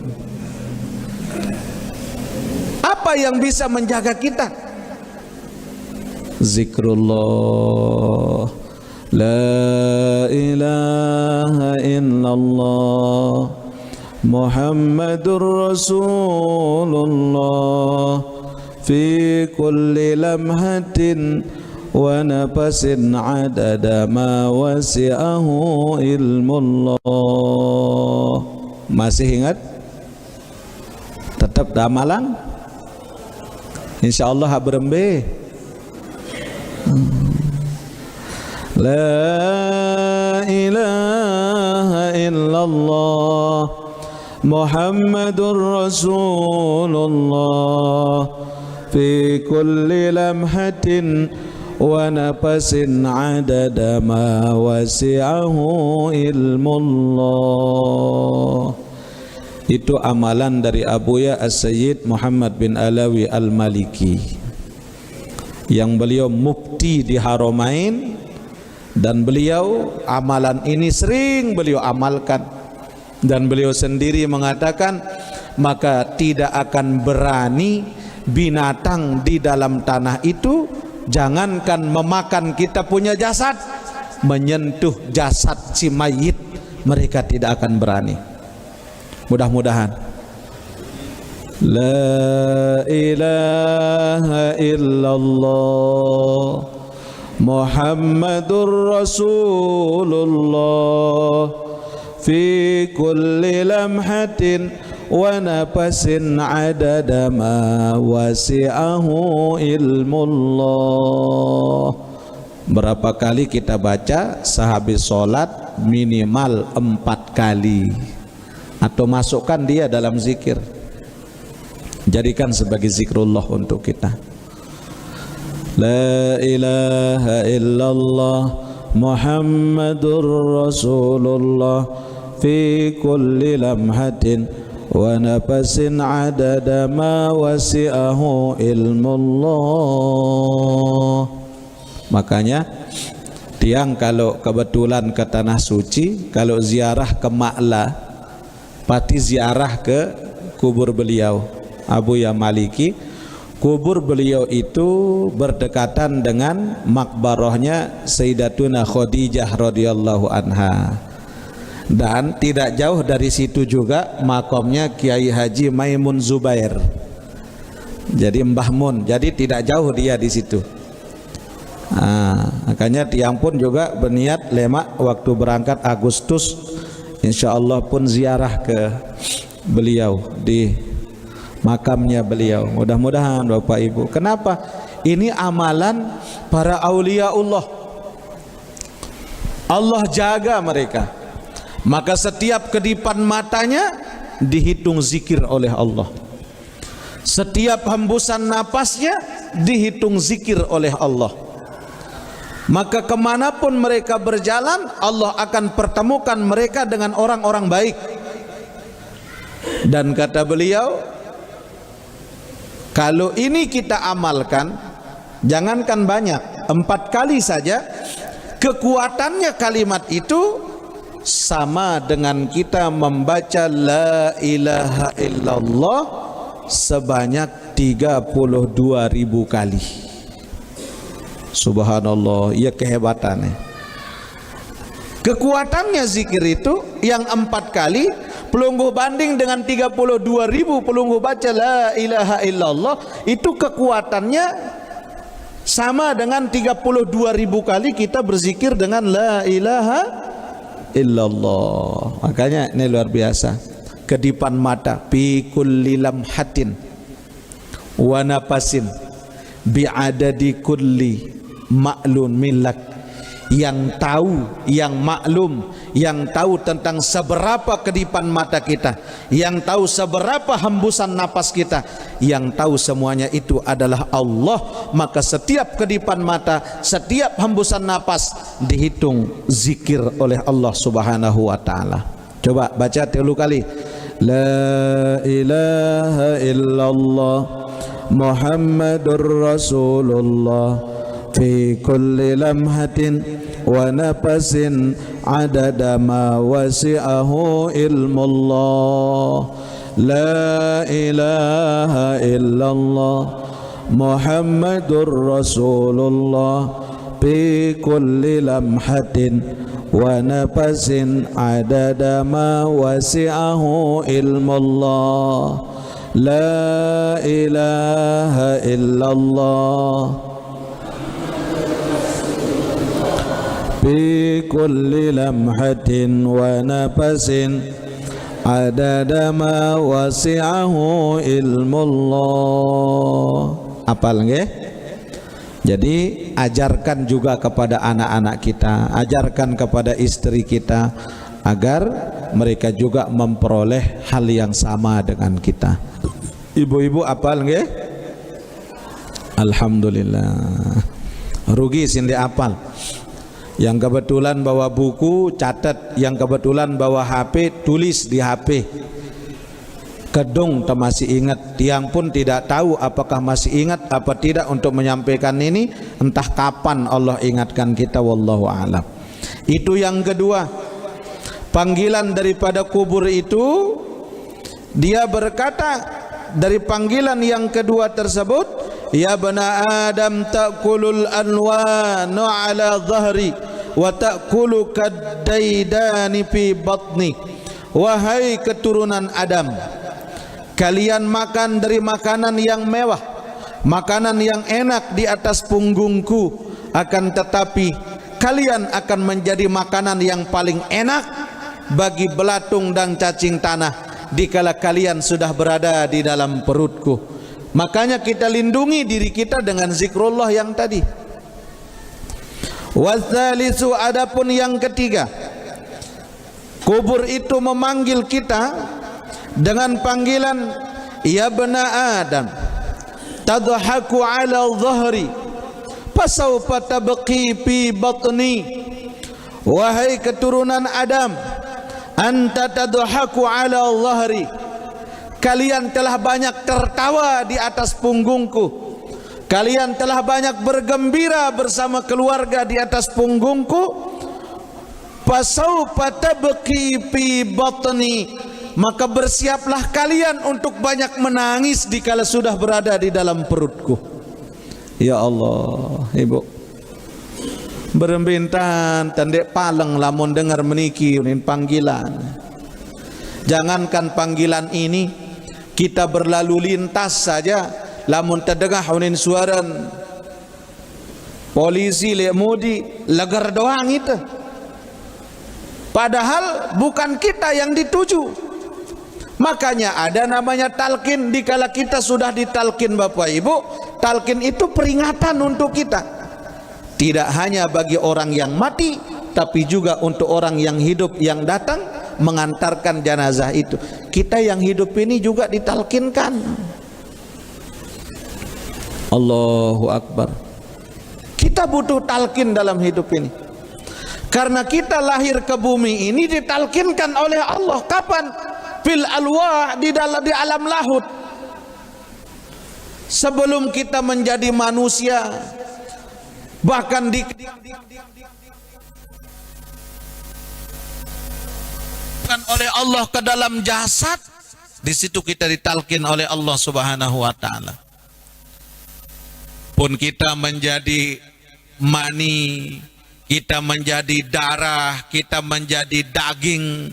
[SPEAKER 1] Apa yang bisa menjaga kita? Zikrullah, la ilaha illallah, Muhammadur Rasulullah, fi kulli lamhatin wa nafasin adada ma wasi'ahu ilmullah. Masih ingat? Tetap damalang? InsyaAllah berembe. La ilaha illallah, Muhammadur Rasulullah, fi kulli lamhatin wa nafasin adada ma wasi'ahu ilmullah. Itu amalan dari Abuya As-Sayyid Muhammad bin Alawi Al-Maliki, yang beliau mufti di Haramain, dan beliau amalan ini sering beliau amalkan, dan beliau sendiri mengatakan, maka tidak akan berani binatang di dalam tanah itu, jangankan memakan kita punya jasad, menyentuh jasad si mayit mereka tidak akan berani. Mudah-mudahan. La ilaha illallah, Muhammadur Rasulullah, fi kulli lamhatin wa nafasin adada ma wasi'ahu ilmullah. Berapa kali kita baca sehabis sholat? Minimal 4 kali. Atau masukkan dia dalam zikir, jadikan sebagai zikrullah untuk kita. La ilaha illallah, Muhammadur Rasulullah, fi kulli lamhatin wa nafasin adada ma wasi'ahu ilmullah. Makanya tiang kalau kebetulan ke tanah suci, kalau ziarah ke Ma'la, pati ziarah ke kubur beliau Abuya Maliki. Kubur beliau itu berdekatan dengan makbarahnya Sayyidatuna Khadijah radhiyallahu anha, dan tidak jauh dari situ juga makamnya Kiai Haji Maimun Zubair, jadi Mbah Mun, jadi tidak jauh dia di situ. Makanya tiang pun juga berniat lemak waktu berangkat Agustus, insyaallah pun ziarah ke beliau di makamnya beliau. Mudah-mudahan Bapak Ibu. Kenapa? Ini amalan para auliaullah. Allah jaga mereka. Maka setiap kedipan matanya dihitung zikir oleh Allah. Setiap hembusan napasnya dihitung zikir oleh Allah. maka kemanapun mereka berjalan, Allah akan pertemukan mereka dengan orang-orang baik. Dan kata beliau, kalau ini kita amalkan, jangankan banyak, 4 kali saja, kekuatannya kalimat itu sama dengan kita membaca la ilaha illallah sebanyak 32.000 kali. Subhanallah, ya kehebatannya. Kekuatannya zikir itu yang 4 kali pelungguh banding dengan 32.000 pelungguh baca la ilaha illallah, itu kekuatannya sama dengan 32.000 kali kita berzikir dengan la ilaha illallah. Makanya ini luar biasa. Kedipan mata fi kulli lamhatin wa nafasin bi'adadi kulli ma'lun milak, yang tahu, yang maklum, yang tahu tentang seberapa kedipan mata kita, yang tahu seberapa hembusan napas kita, yang tahu semuanya itu adalah Allah. Maka setiap kedipan mata, setiap hembusan napas dihitung zikir oleh Allah Subhanahu wa ta'ala. Coba baca 3 kali. La ilaha illallah Muhammadur Rasulullah fi kulli lamhatin wa nafasin adada ma wasi'ahu ilmullah. La ilaha illallah Muhammadur Rasulullah fi kulli lamhatin wa nafasin adada ma wasi'ahu ilmullah. La ilaha illallah fi kulli lamhatin wa nafasin adada ma wasi'ahu ilmullah. Apal nggih? Jadi ajarkan juga kepada anak-anak kita, ajarkan kepada istri kita agar mereka juga memperoleh hal yang sama dengan kita. Ibu-ibu apal nggih? Alhamdulillah. Rugi sindi apal. Yang kebetulan bawa buku catat, yang kebetulan bawa HP tulis di HP. Kedung tak masih ingat, tiang pun tidak tahu apakah masih ingat apa tidak untuk menyampaikan ini, entah kapan Allah ingatkan kita, wallahu a'lam. Itu yang kedua. Panggilan daripada kubur itu, dia berkata dari panggilan yang kedua tersebut, ya bana Adam ta'kulul anwanu ala dhahri wa ta'kulu kaddaidani fi batni. Wahai keturunan Adam, kalian makan dari makanan yang mewah, makanan yang enak di atas punggungku, akan tetapi kalian akan menjadi makanan yang paling enak bagi belatung dan cacing tanah dikala kalian sudah berada di dalam perutku. Makanya kita lindungi diri kita dengan zikrullah yang tadi. Watsalisu, adapun yang ketiga, kubur itu memanggil kita dengan panggilan ya bana Adam tadhaku ala dhahri fasawfa tabqi fi batni. Wahai keturunan Adam, anta tadhaku ala dhahri, kalian telah banyak tertawa di atas punggungku, kalian telah banyak bergembira bersama keluarga di atas punggungku. Fasawfa tabqi fi batni, maka bersiaplah kalian untuk banyak menangis dikala sudah berada di dalam perutku. Ya Allah, ibu berembintan tandek paleng lamun dengar meniki unin panggilan. Jangankan panggilan ini, kita berlalu lintas saja lamun terdengar unin suara polisi lemudi lagar doang itu, padahal bukan kita yang dituju. Makanya ada namanya talqin. Dikala kita sudah ditalqin Bapak Ibu, talqin itu peringatan untuk kita. Tidak hanya bagi orang yang mati, tapi juga untuk orang yang hidup yang datang mengantarkan jenazah itu. Kita yang hidup ini juga ditalqinkan. Allahu Akbar. Kita butuh talqin dalam hidup ini. Karena kita lahir ke bumi ini ditalkinkan oleh Allah. Kapan? Fil alwah, di alam lahut. Sebelum kita menjadi manusia, bahkan oleh Allah ke dalam jasad, di situ kita ditalkin oleh Allah Subhanahu wa taala. Pun kita menjadi mani, kita menjadi darah, kita menjadi daging.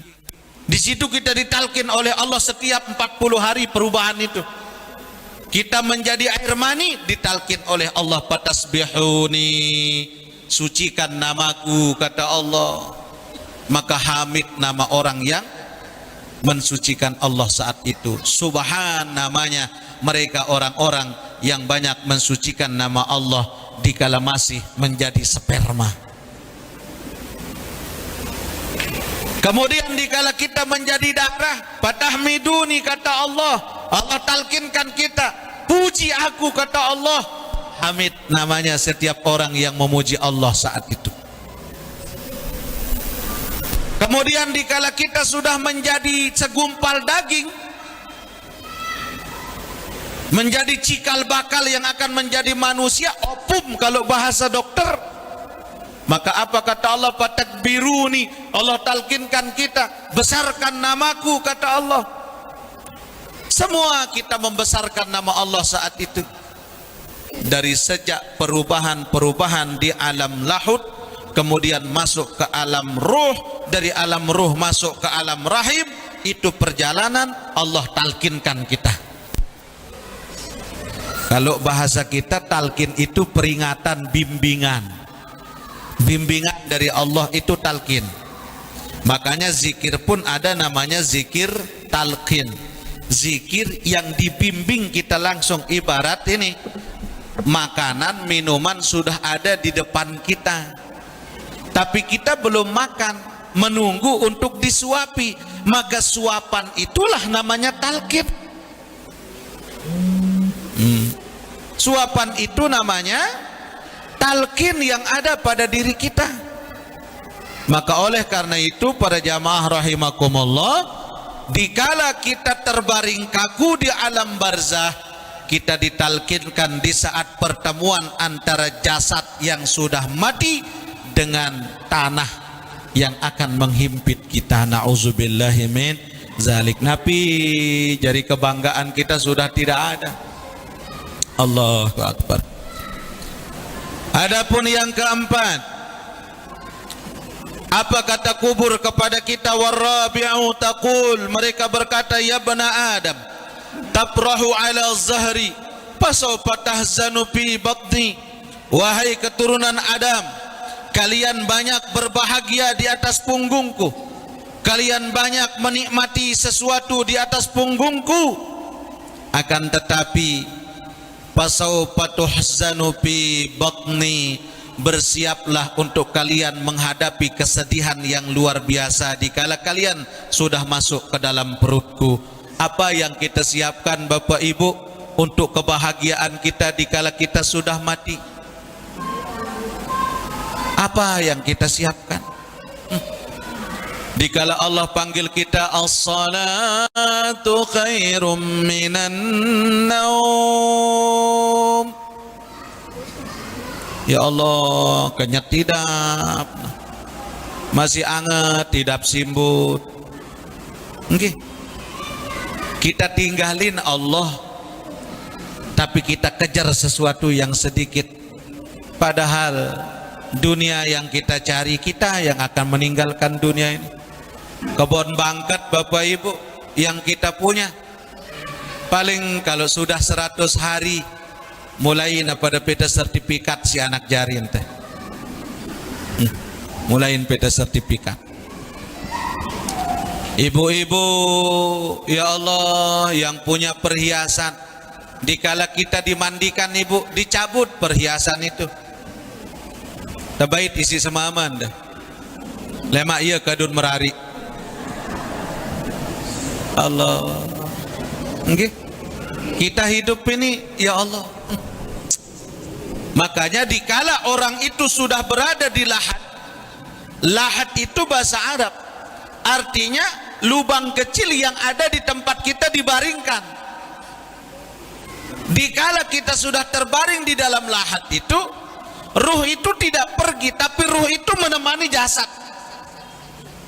[SPEAKER 1] Di situ kita ditalkin oleh Allah setiap 40 hari perubahan itu. Kita menjadi air mani, ditalkin oleh Allah, fatasbihuni, sucikan namaku, kata Allah. Maka hamid nama orang yang mensucikan Allah saat itu. Subhan namanya mereka orang-orang yang banyak mensucikan nama Allah dikala masih menjadi sperma. Kemudian dikala kita menjadi darah, fatahmiduni, kata Allah. Allah talkinkan kita, puji aku, kata Allah. Hamid namanya setiap orang yang memuji Allah saat itu. Kemudian dikala kita sudah menjadi segumpal daging, menjadi cikal bakal yang akan menjadi manusia, opum kalau bahasa dokter, maka apa kata Allah? Fatakbiruni, Allah talkinkan kita, besarkan namaku, kata Allah. Semua kita membesarkan nama Allah saat itu. Dari sejak perubahan-perubahan di alam lahut, kemudian masuk ke alam ruh, dari alam ruh masuk ke alam rahim, itu perjalanan Allah talkinkan kita. Kalau bahasa kita, talkin itu peringatan, bimbingan. Bimbingan dari Allah itu talkin. Makanya zikir pun ada namanya zikir talqin. Zikir yang dibimbing kita langsung. Ibarat ini, makanan, minuman sudah ada di depan kita, tapi kita belum makan, menunggu untuk disuapi. Maka suapan itulah namanya talqin. Suapan itu namanya talqin yang ada pada diri kita. Maka oleh karena itu, para jamaah rahimakumullah, dikala kita terbaring kaku di alam barzah, kita ditalkinkan di saat pertemuan antara jasad yang sudah mati dengan tanah yang akan menghimpit kita. Na'udzubillahi min zalik. Nabi, jadi kebanggaan kita sudah tidak ada. Allahu Akbar. Adapun yang keempat, apa kata kubur kepada kita? Warabi'u taqul, mereka berkata, ya bana Adam, taprahu ala zahri, fasawfa tahzanu fi batni. Wahai keturunan Adam, kalian banyak berbahagia di atas punggungku, kalian banyak menikmati sesuatu di atas punggungku, akan tetapi fasawfa tuhzanu fi batni, bersiaplah untuk kalian menghadapi kesedihan yang luar biasa dikala kalian sudah masuk ke dalam perutku. Apa yang kita siapkan Bapak Ibu untuk kebahagiaan kita dikala kita sudah mati? Apa yang kita siapkan? Dikala Allah panggil kita, as-salatu khairum minan naum. Ya Allah, kenyat tidap, masih anget tidap simbut. Okay. Kita tinggalin Allah, tapi kita kejar sesuatu yang sedikit. Padahal dunia yang kita cari, kita yang akan meninggalkan dunia ini. Kebun bangkat Bapak Ibu yang kita punya, paling kalau sudah 100 hari mulain pada peta sertifikat si anak jari ente. Mulain peta sertifikat. Ibu-ibu, ya Allah, yang punya perhiasan, dikala kita dimandikan ibu, dicabut perhiasan itu. Tabait isi semaman dah. Lemak ia kadun merari. Allah. Okay. Kita hidup ini, ya Allah, Makanya dikala orang itu sudah berada di lahat, lahat itu bahasa Arab, artinya lubang kecil yang ada di tempat kita dibaringkan. Dikala kita sudah terbaring di dalam lahat itu, ruh itu tidak pergi, tapi ruh itu menemani jasad.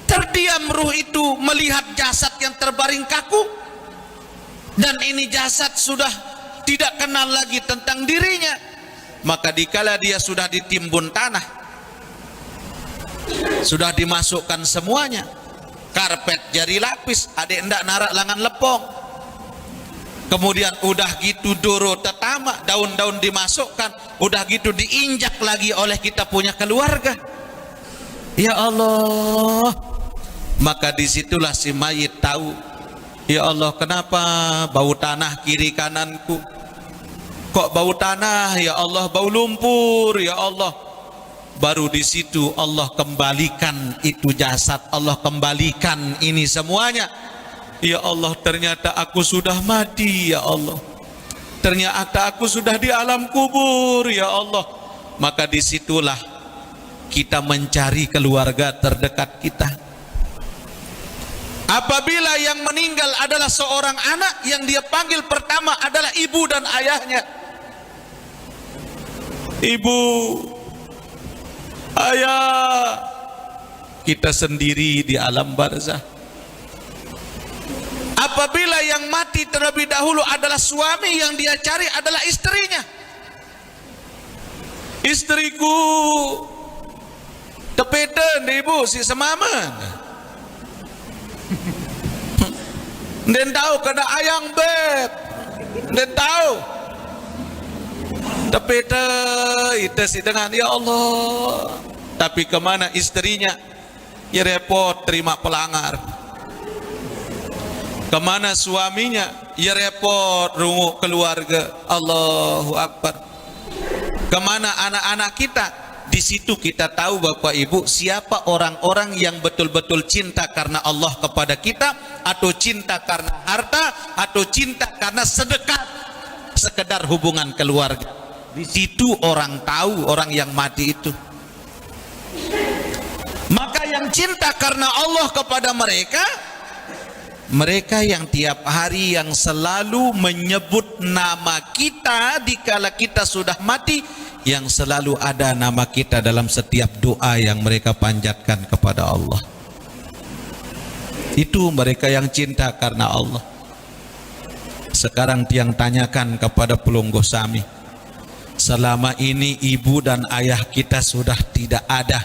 [SPEAKER 1] Terdiam ruh itu melihat jasad yang terbaring kaku, dan ini jasad sudah tidak kenal lagi tentang dirinya. Maka dikala dia sudah ditimbun tanah, sudah dimasukkan semuanya, karpet jadi lapis, adek ndak narak langan lepong, kemudian udah gitu doro tetama, daun-daun dimasukkan, udah gitu diinjak lagi oleh kita punya keluarga. Ya Allah, maka disitulah si mayit tahu, ya Allah, kenapa bau tanah kiri kananku? Kok bau tanah, ya Allah, bau lumpur, ya Allah. Baru di situ Allah kembalikan itu jasad, Allah kembalikan ini semuanya. Ya Allah, ternyata aku sudah mati, ya Allah. Ternyata aku sudah di alam kubur, ya Allah. Maka disitulah kita mencari keluarga terdekat kita. Apabila yang meninggal adalah seorang anak, yang dia panggil pertama adalah ibu dan ayahnya. Ibu, ayah, kita sendiri di alam barzah. Apabila yang mati terlebih dahulu adalah suami, yang dia cari adalah istrinya. Istriku, tepeden ibu si semaman. Den tahu kena ayang beb, den tahu. Tapi itu sih dengan ya Allah. Tapi kemana istrinya? Ya repot terima pelanggar. Kemana suaminya? Ya repot rungu keluarga. Allahu Akbar. Kemana anak-anak kita? Di situ kita tahu Bapak Ibu, siapa orang-orang yang betul-betul cinta karena Allah kepada kita, atau cinta karena harta, atau cinta karena sedekah, sekedar hubungan keluarga. Di situ orang tahu orang yang mati itu. Maka yang cinta karena Allah kepada mereka, mereka yang tiap hari yang selalu menyebut nama kita dikala kita sudah mati, yang selalu ada nama kita dalam setiap doa yang mereka panjatkan kepada Allah. Itu mereka yang cinta karena Allah. Sekarang tiang tanyakan kepada Pelungguh Sami, selama ini ibu dan ayah kita sudah tidak ada,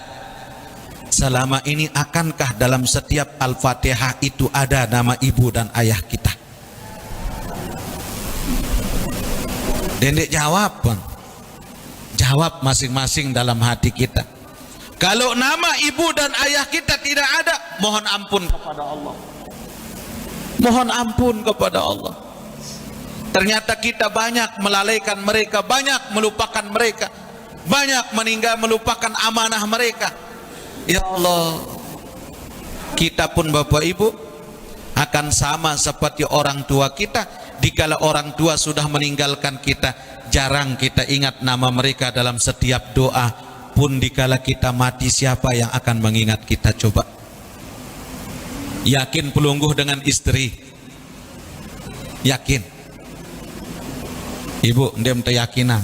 [SPEAKER 1] selama ini akankah dalam setiap Al-Fatihah itu ada nama ibu dan ayah kita? Dendek jawab pun, jawab masing-masing dalam hati kita. Kalau nama ibu dan ayah kita tidak ada, mohon ampun kepada Allah. Mohon ampun kepada Allah. Ternyata kita banyak melalaikan mereka, banyak melupakan mereka, banyak meninggal melupakan amanah mereka. Ya Allah, kita pun Bapak Ibu akan sama seperti orang tua kita. Dikala orang tua sudah meninggalkan kita, jarang kita ingat nama mereka dalam setiap doa. Pun dikala kita mati, siapa yang akan mengingat kita? Coba yakin Pelungguh dengan istri? Yakin? Ibu, ndem teyakinan.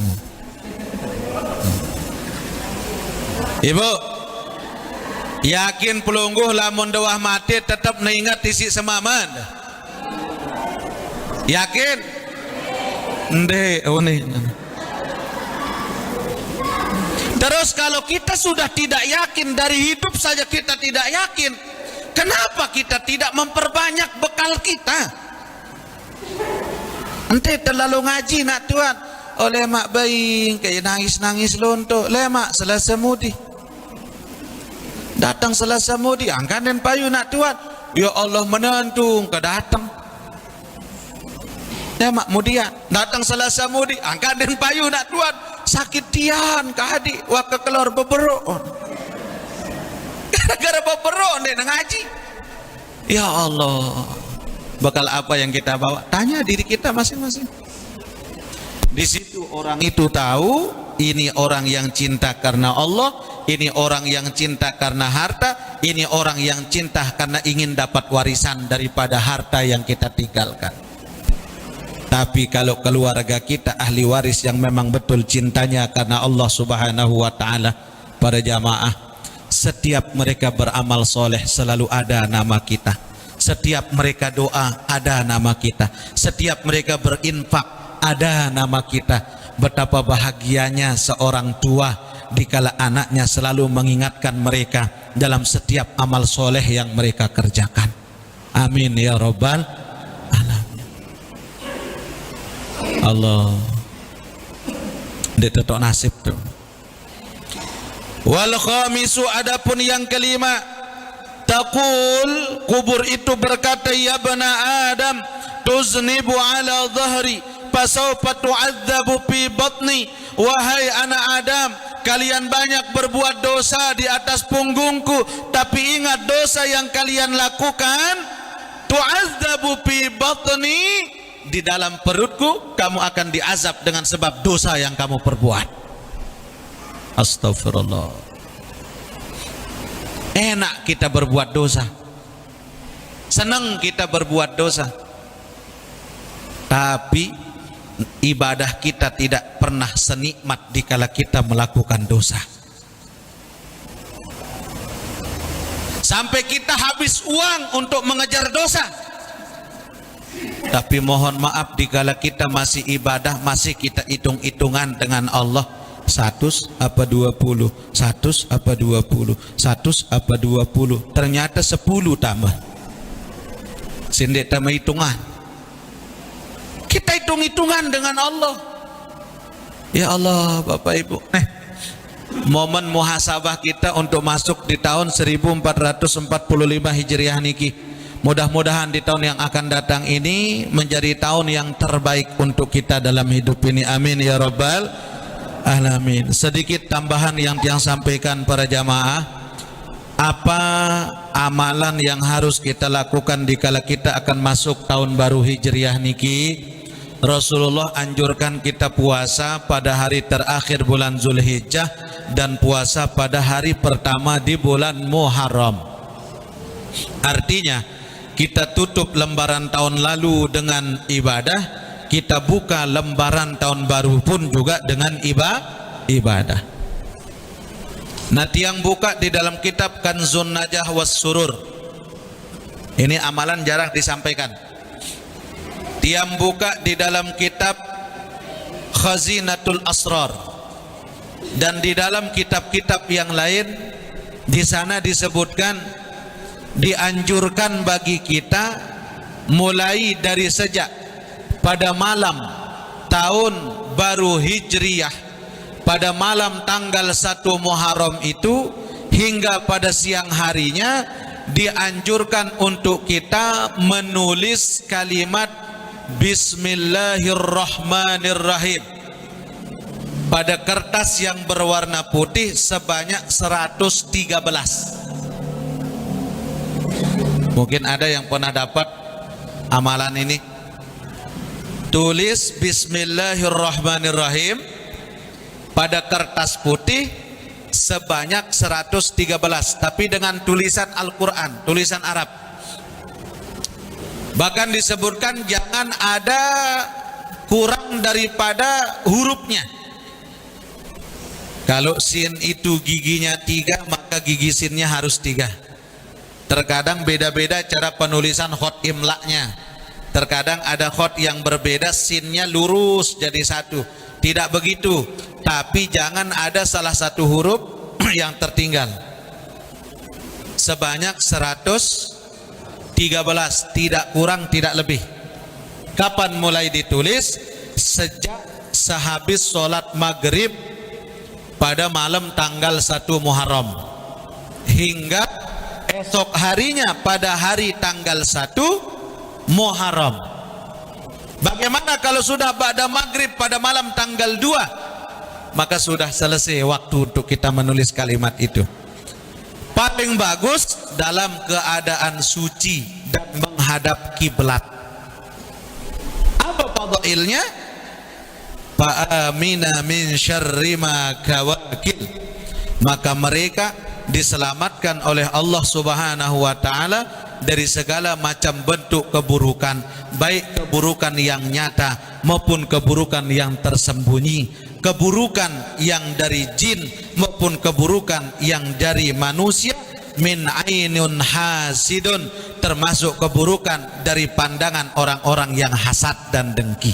[SPEAKER 1] Ibu, yakin Pelungguh lamun dewah mati tetap neingat isi semaman? Yakin? Nde, oh nih. Terus kalau kita sudah tidak yakin, dari hidup saja kita tidak yakin, kenapa kita tidak memperbanyak bekal kita? Ente terlalu ngaji nak tuan, oleh mak bayi kayak nangis-nangis lontok, lemak Selasa mudi. Datang Selasa mudi, angkat dan payu nak tuan. Ya Allah menentung ke datang. Lemak mudia, datang Selasa mudi, angkat dan payu nak tuan. Sakit tian ke adik, waka keluar beberok. Gara-gara beberok dia ngaji. Ya Allah. Bakal apa yang kita bawa? Tanya diri kita masing-masing. Di situ orang itu tahu ini orang yang cinta karena Allah, ini orang yang cinta karena harta, ini orang yang cinta karena ingin dapat warisan daripada harta yang kita tinggalkan. Tapi kalau keluarga kita ahli waris yang memang betul cintanya karena Allah Subhanahu wa taala, para jamaah, setiap mereka beramal soleh selalu ada nama kita. Setiap mereka doa ada nama kita. Setiap mereka berinfak ada nama kita. Betapa bahagianya seorang tua dikala anaknya selalu mengingatkan mereka dalam setiap amal soleh yang mereka kerjakan. Amin ya rabbal alamin. Allah ditetok nasib tuh. Wal khamisu, adapun yang kelima, taqul, kubur itu berkata, ya bana Adam, tuznibu ala dhahri fasawfa tu'adzabu fi batni. Wahai anak Adam, kalian banyak berbuat dosa di atas punggungku, tapi ingat dosa yang kalian lakukan, tu'adzabu fi batni, di dalam perutku kamu akan diazab dengan sebab dosa yang kamu perbuat. Astagfirullah. Enak kita berbuat dosa, senang kita berbuat dosa, tapi ibadah kita tidak pernah senikmat dikala kita melakukan dosa. Sampai kita habis uang untuk mengejar dosa. Tapi mohon maaf, dikala kita masih ibadah, masih kita hitung-hitungan dengan Allah. 100 apa 20, 100 apa 20, 100 apa 20, ternyata 10 tambah. Sindek tambah hitungan. Kita hitung-hitungan dengan Allah. Ya Allah, Bapak Ibu, momen muhasabah kita untuk masuk di tahun 1445 Hijriah niki. Mudah-mudahan di tahun yang akan datang ini menjadi tahun yang terbaik untuk kita dalam hidup ini. Amin ya rabbal alamin. Sedikit tambahan yang sampaikan para jamaah, apa amalan yang harus kita lakukan dikala kita akan masuk tahun baru Hijriah niki? Rasulullah anjurkan kita puasa pada hari terakhir bulan Zulhijjah dan puasa pada hari pertama di bulan Muharram. Artinya kita tutup lembaran tahun lalu dengan ibadah, kita buka lembaran tahun baru pun juga dengan ibadah. Nah, tiang buka di dalam kitab Kanzun Najah was Surur. Ini amalan jarang disampaikan. Tiang buka di dalam kitab Khazinatul Asrar dan di dalam kitab-kitab yang lain, di sana disebutkan dianjurkan bagi kita mulai dari sejak pada malam tahun baru Hijriyah, pada malam tanggal 1 Muharram itu hingga pada siang harinya, dianjurkan untuk kita menulis kalimat Bismillahirrahmanirrahim pada kertas yang berwarna putih sebanyak 113. Mungkin ada yang pernah dapat amalan ini. Tulis Bismillahirrahmanirrahim pada kertas putih sebanyak 113, tapi dengan tulisan Al-Quran, tulisan Arab. Bahkan disebutkan jangan ada kurang daripada hurufnya. Kalau sin itu giginya 3, maka gigi sinnya harus 3. Terkadang beda-beda cara penulisan khot imlaknya. Terkadang ada khot yang berbeda, sinnya lurus jadi 1. Tidak begitu, tapi jangan ada salah satu huruf yang tertinggal. Sebanyak 113, tidak kurang tidak lebih. Kapan mulai ditulis? Sejak sehabis sholat maghrib pada malam tanggal 1 Muharram hingga esok harinya pada hari tanggal 1 Muharram. Bagaimana kalau sudah pada maghrib pada malam tanggal 2? Maka sudah selesai waktu untuk kita menulis kalimat itu. Paling bagus dalam keadaan suci dan menghadap kiblat. Apa fadailnya? fa amina min syarri ma kawakil, maka mereka diselamatkan oleh Allah Subhanahu wa taala dari segala macam bentuk keburukan, baik keburukan yang nyata maupun keburukan yang tersembunyi, keburukan yang dari jin maupun keburukan yang dari manusia, min ainun hasidun, termasuk keburukan dari pandangan orang-orang yang hasad dan dengki.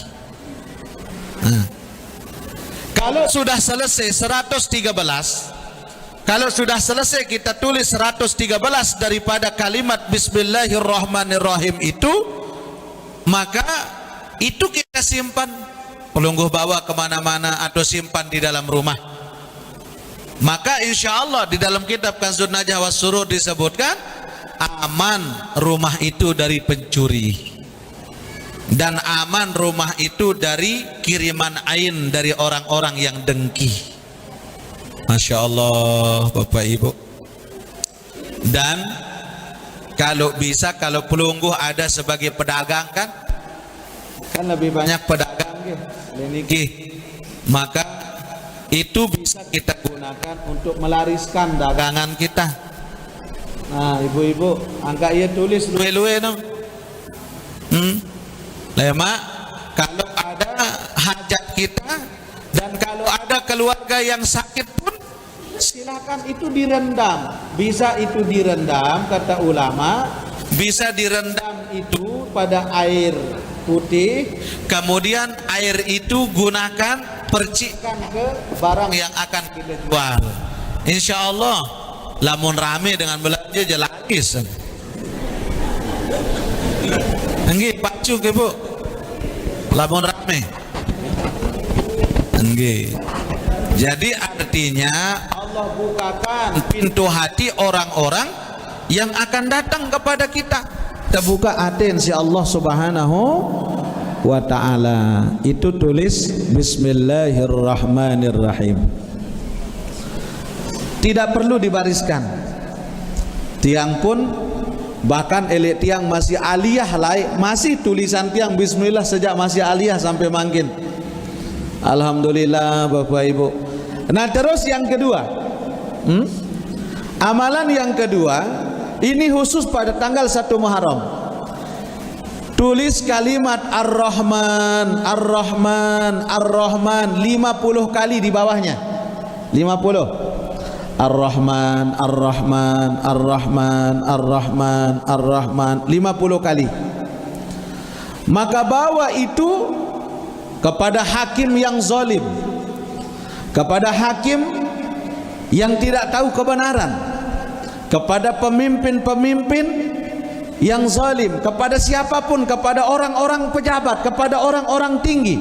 [SPEAKER 1] Kalau sudah selesai 113, kalau sudah selesai kita tulis 113 daripada kalimat Bismillahirrahmanirrahim itu, maka itu kita simpan, pelungguh bawa kemana-mana atau simpan di dalam rumah. Maka insya Allah di dalam kitab Kanzun Najah was Surur disebutkan aman rumah itu dari pencuri, dan aman rumah itu dari kiriman ain dari orang-orang yang dengki. Masya Allah Bapak Ibu. Dan kalau bisa, kalau pelungguh ada sebagai pedagang kan lebih banyak pedagang maka itu bisa kita gunakan untuk melariskan dagangan kita. Nah ibu-ibu angka ia tulis luwe-luwe no. Lema, kalau ada hajat kita dan kalau ada keluarga yang sakit pun silakan itu direndam. Bisa itu direndam, kata ulama, bisa direndam itu pada air putih, kemudian air itu gunakan percikkan ke barang yang akan kita jual. Insya Allah lamun rame dengan belanja jelakis. Nggih pacu ke Bu, lamun rame. Nggih. Jadi artinya Allah bukakan pintu hati orang-orang yang akan datang kepada kita. Kita buka hati Allah Subhanahu wa ta'ala. Itu tulis Bismillahirrahmanirrahim. Tidak perlu dibariskan. Tiang pun bahkan elit tiang masih aliyah lai, masih tulisan tiang Bismillah sejak masih aliyah sampai mangkin. Alhamdulillah Bapak Ibu. Nah terus yang kedua, amalan yang kedua ini khusus pada tanggal 1 Muharram. Tulis kalimat Ar-Rahman, Ar-Rahman, Ar-Rahman 50 kali di bawahnya. 50. Ar-Rahman, Ar-Rahman, Ar-Rahman, Ar-Rahman, Ar-Rahman 50 kali. Maka bawa itu kepada hakim yang zalim, kepada hakim yang tidak tahu kebenaran, kepada pemimpin-pemimpin yang zalim, kepada siapapun, kepada orang-orang pejabat, kepada orang-orang tinggi.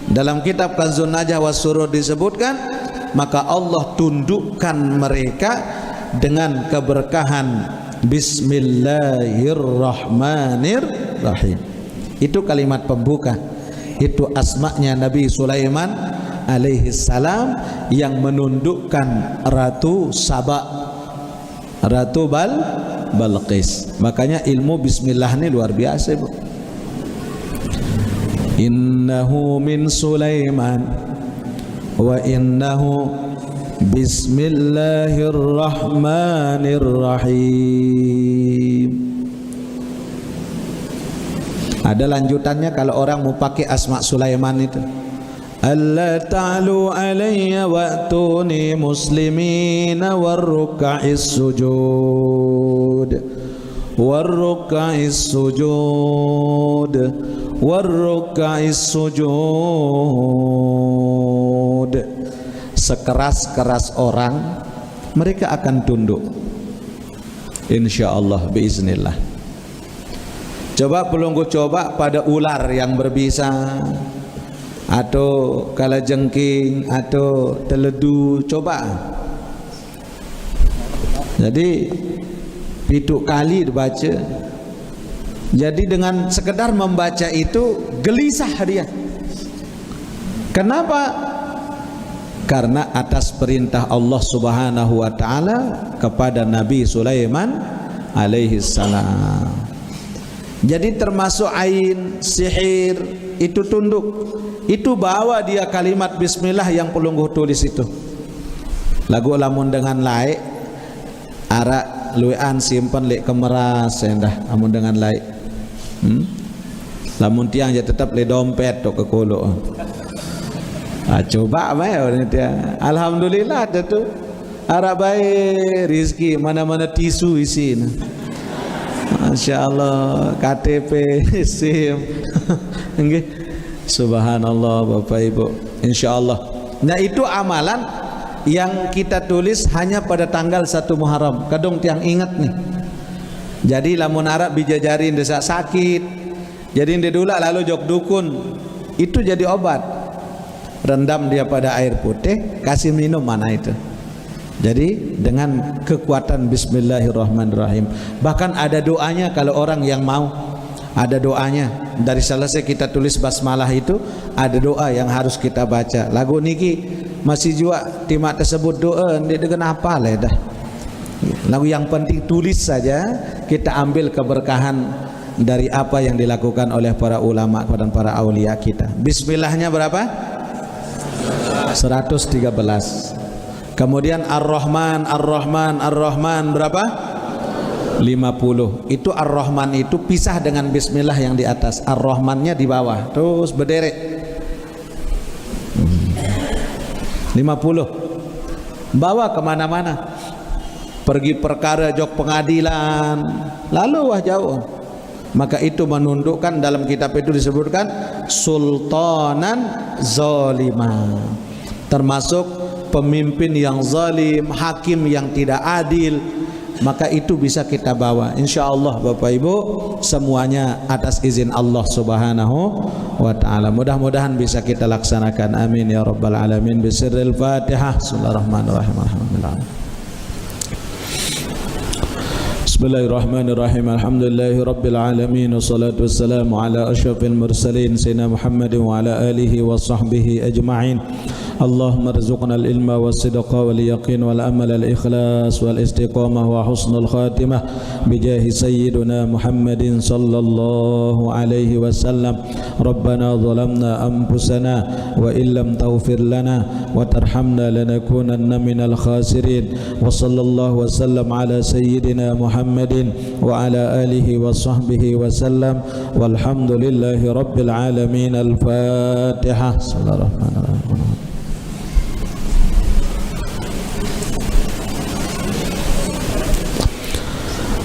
[SPEAKER 1] Dalam kitab Kanzun Najah was Surur disebutkan, maka Allah tundukkan mereka dengan keberkahan Bismillahirrahmanirrahim. Itu kalimat pembuka. Itu asma'nya Nabi Sulaiman alaihi salam yang menundukkan Ratu Saba, Ratu Balqis. Makanya ilmu bismillah ini luar biasa, Bu. Innahu min Sulaiman wa innahu bismillahirrahmanirrahim. Ada lanjutannya kalau orang mau pakai asma Sulaiman itu. Alla ta'lu alayya wa'tuni muslimina warruka'is sujud warruka'is sujud warruka'is sujud. Sekeras-keras orang mereka akan tunduk, insyaallah biiznillah. Coba pelunggu coba pada ular yang berbisa, atau kalajengking, atau teledu, coba. Jadi pitu kali dibaca. Jadi dengan sekedar membaca itu gelisah dia. Kenapa? Karena atas perintah Allah Subhanahu wa ta'ala kepada Nabi Sulaiman alaihi salam. Jadi termasuk ain, sihir itu tunduk. itu bawa dia kalimat bismillah yang pelungguh tulis itu. Lagu lamun dengan laik arak luean simpan lek kemeras endah amun dengan laik. Lamun tiang je tetap le dompet tok ke kolo. Coba mai dia. Alhamdulillah ada tu. Arak baik rezeki mana-mana tisu isi. Masya Allah, KTP, SIM. Nggih. Subhanallah Bapak Ibu. Insya Allah. Nah itu amalan yang kita tulis hanya pada tanggal 1 Muharram. Kadang tiang ingat nih. Jadi lamun arak bijajarin desa sakit. Jadi dia dulu lalu jok dukun. Itu jadi obat. Rendam dia pada air putih, kasih minum mana itu. Jadi dengan kekuatan bismillahirrahmanirrahim. Bahkan ada doanya kalau orang yang mau. Ada doanya. Dari selesai kita tulis basmalah itu, ada doa yang harus kita baca. Lagu niki masih juga timak tersebut doa dia dengan apa lah dah. Lagu yang penting tulis saja, kita ambil keberkahan dari apa yang dilakukan oleh para ulama dan para aulia kita. Bismillahnya berapa? 113. Kemudian Ar-Rahman, Ar-Rahman, Ar-Rahman berapa? 50. Itu Ar-Rahman itu pisah dengan bismillah yang di atas. Ar-Rahmannya di bawah. Terus berderet. 50. Bawa kemana-mana. Pergi perkara jok pengadilan. Lalu wah jauh. Maka itu menundukkan, dalam kitab itu disebutkan sultanan zalimah. Termasuk pemimpin yang zalim, hakim yang tidak adil, maka itu bisa kita bawa. Insyaallah Bapak Ibu, semuanya atas izin Allah Subhanahu wa taala. Mudah-mudahan bisa kita laksanakan. Amin ya rabbal alamin. Bisirril Fatihah. Bismillahirrahmanirrahim. Bismillahirrahmanirrahim. Alhamdulillahi rabbil alamin. Wassalatu wassalamu ala asyrafil mursalin sayyidina Muhammadin wa ala alihi wa sahbihi ajma'in. اللهم ارزقنا العلم والصدق واليقين والأمل الإخلاص والاستقامة وحسن الخاتمة بجاه سيدنا محمد صلى الله عليه وسلم. ربنا ظلمنا أنفسنا وإن لم تغفر لنا وترحمنا لنكونن من الخاسرين. وصلى الله وسلم على سيدنا محمد وعلى آله وصحبه وسلم والحمد لله رب العالمين. الفاتحة. بسم الله الرحمن الرحيم.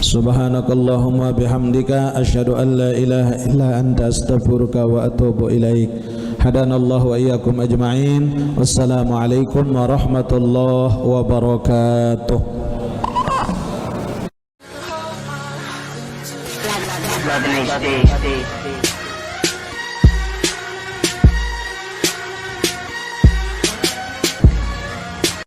[SPEAKER 1] Subhanakallahumma bihamdika asyhadu an la ilaha illa anta astaghfiruka wa atubu ilaik. Hadanallahu wa iyyakum ajma'in. Wassalamu alaikum warahmatullahi wabarakatuh.
[SPEAKER 3] Love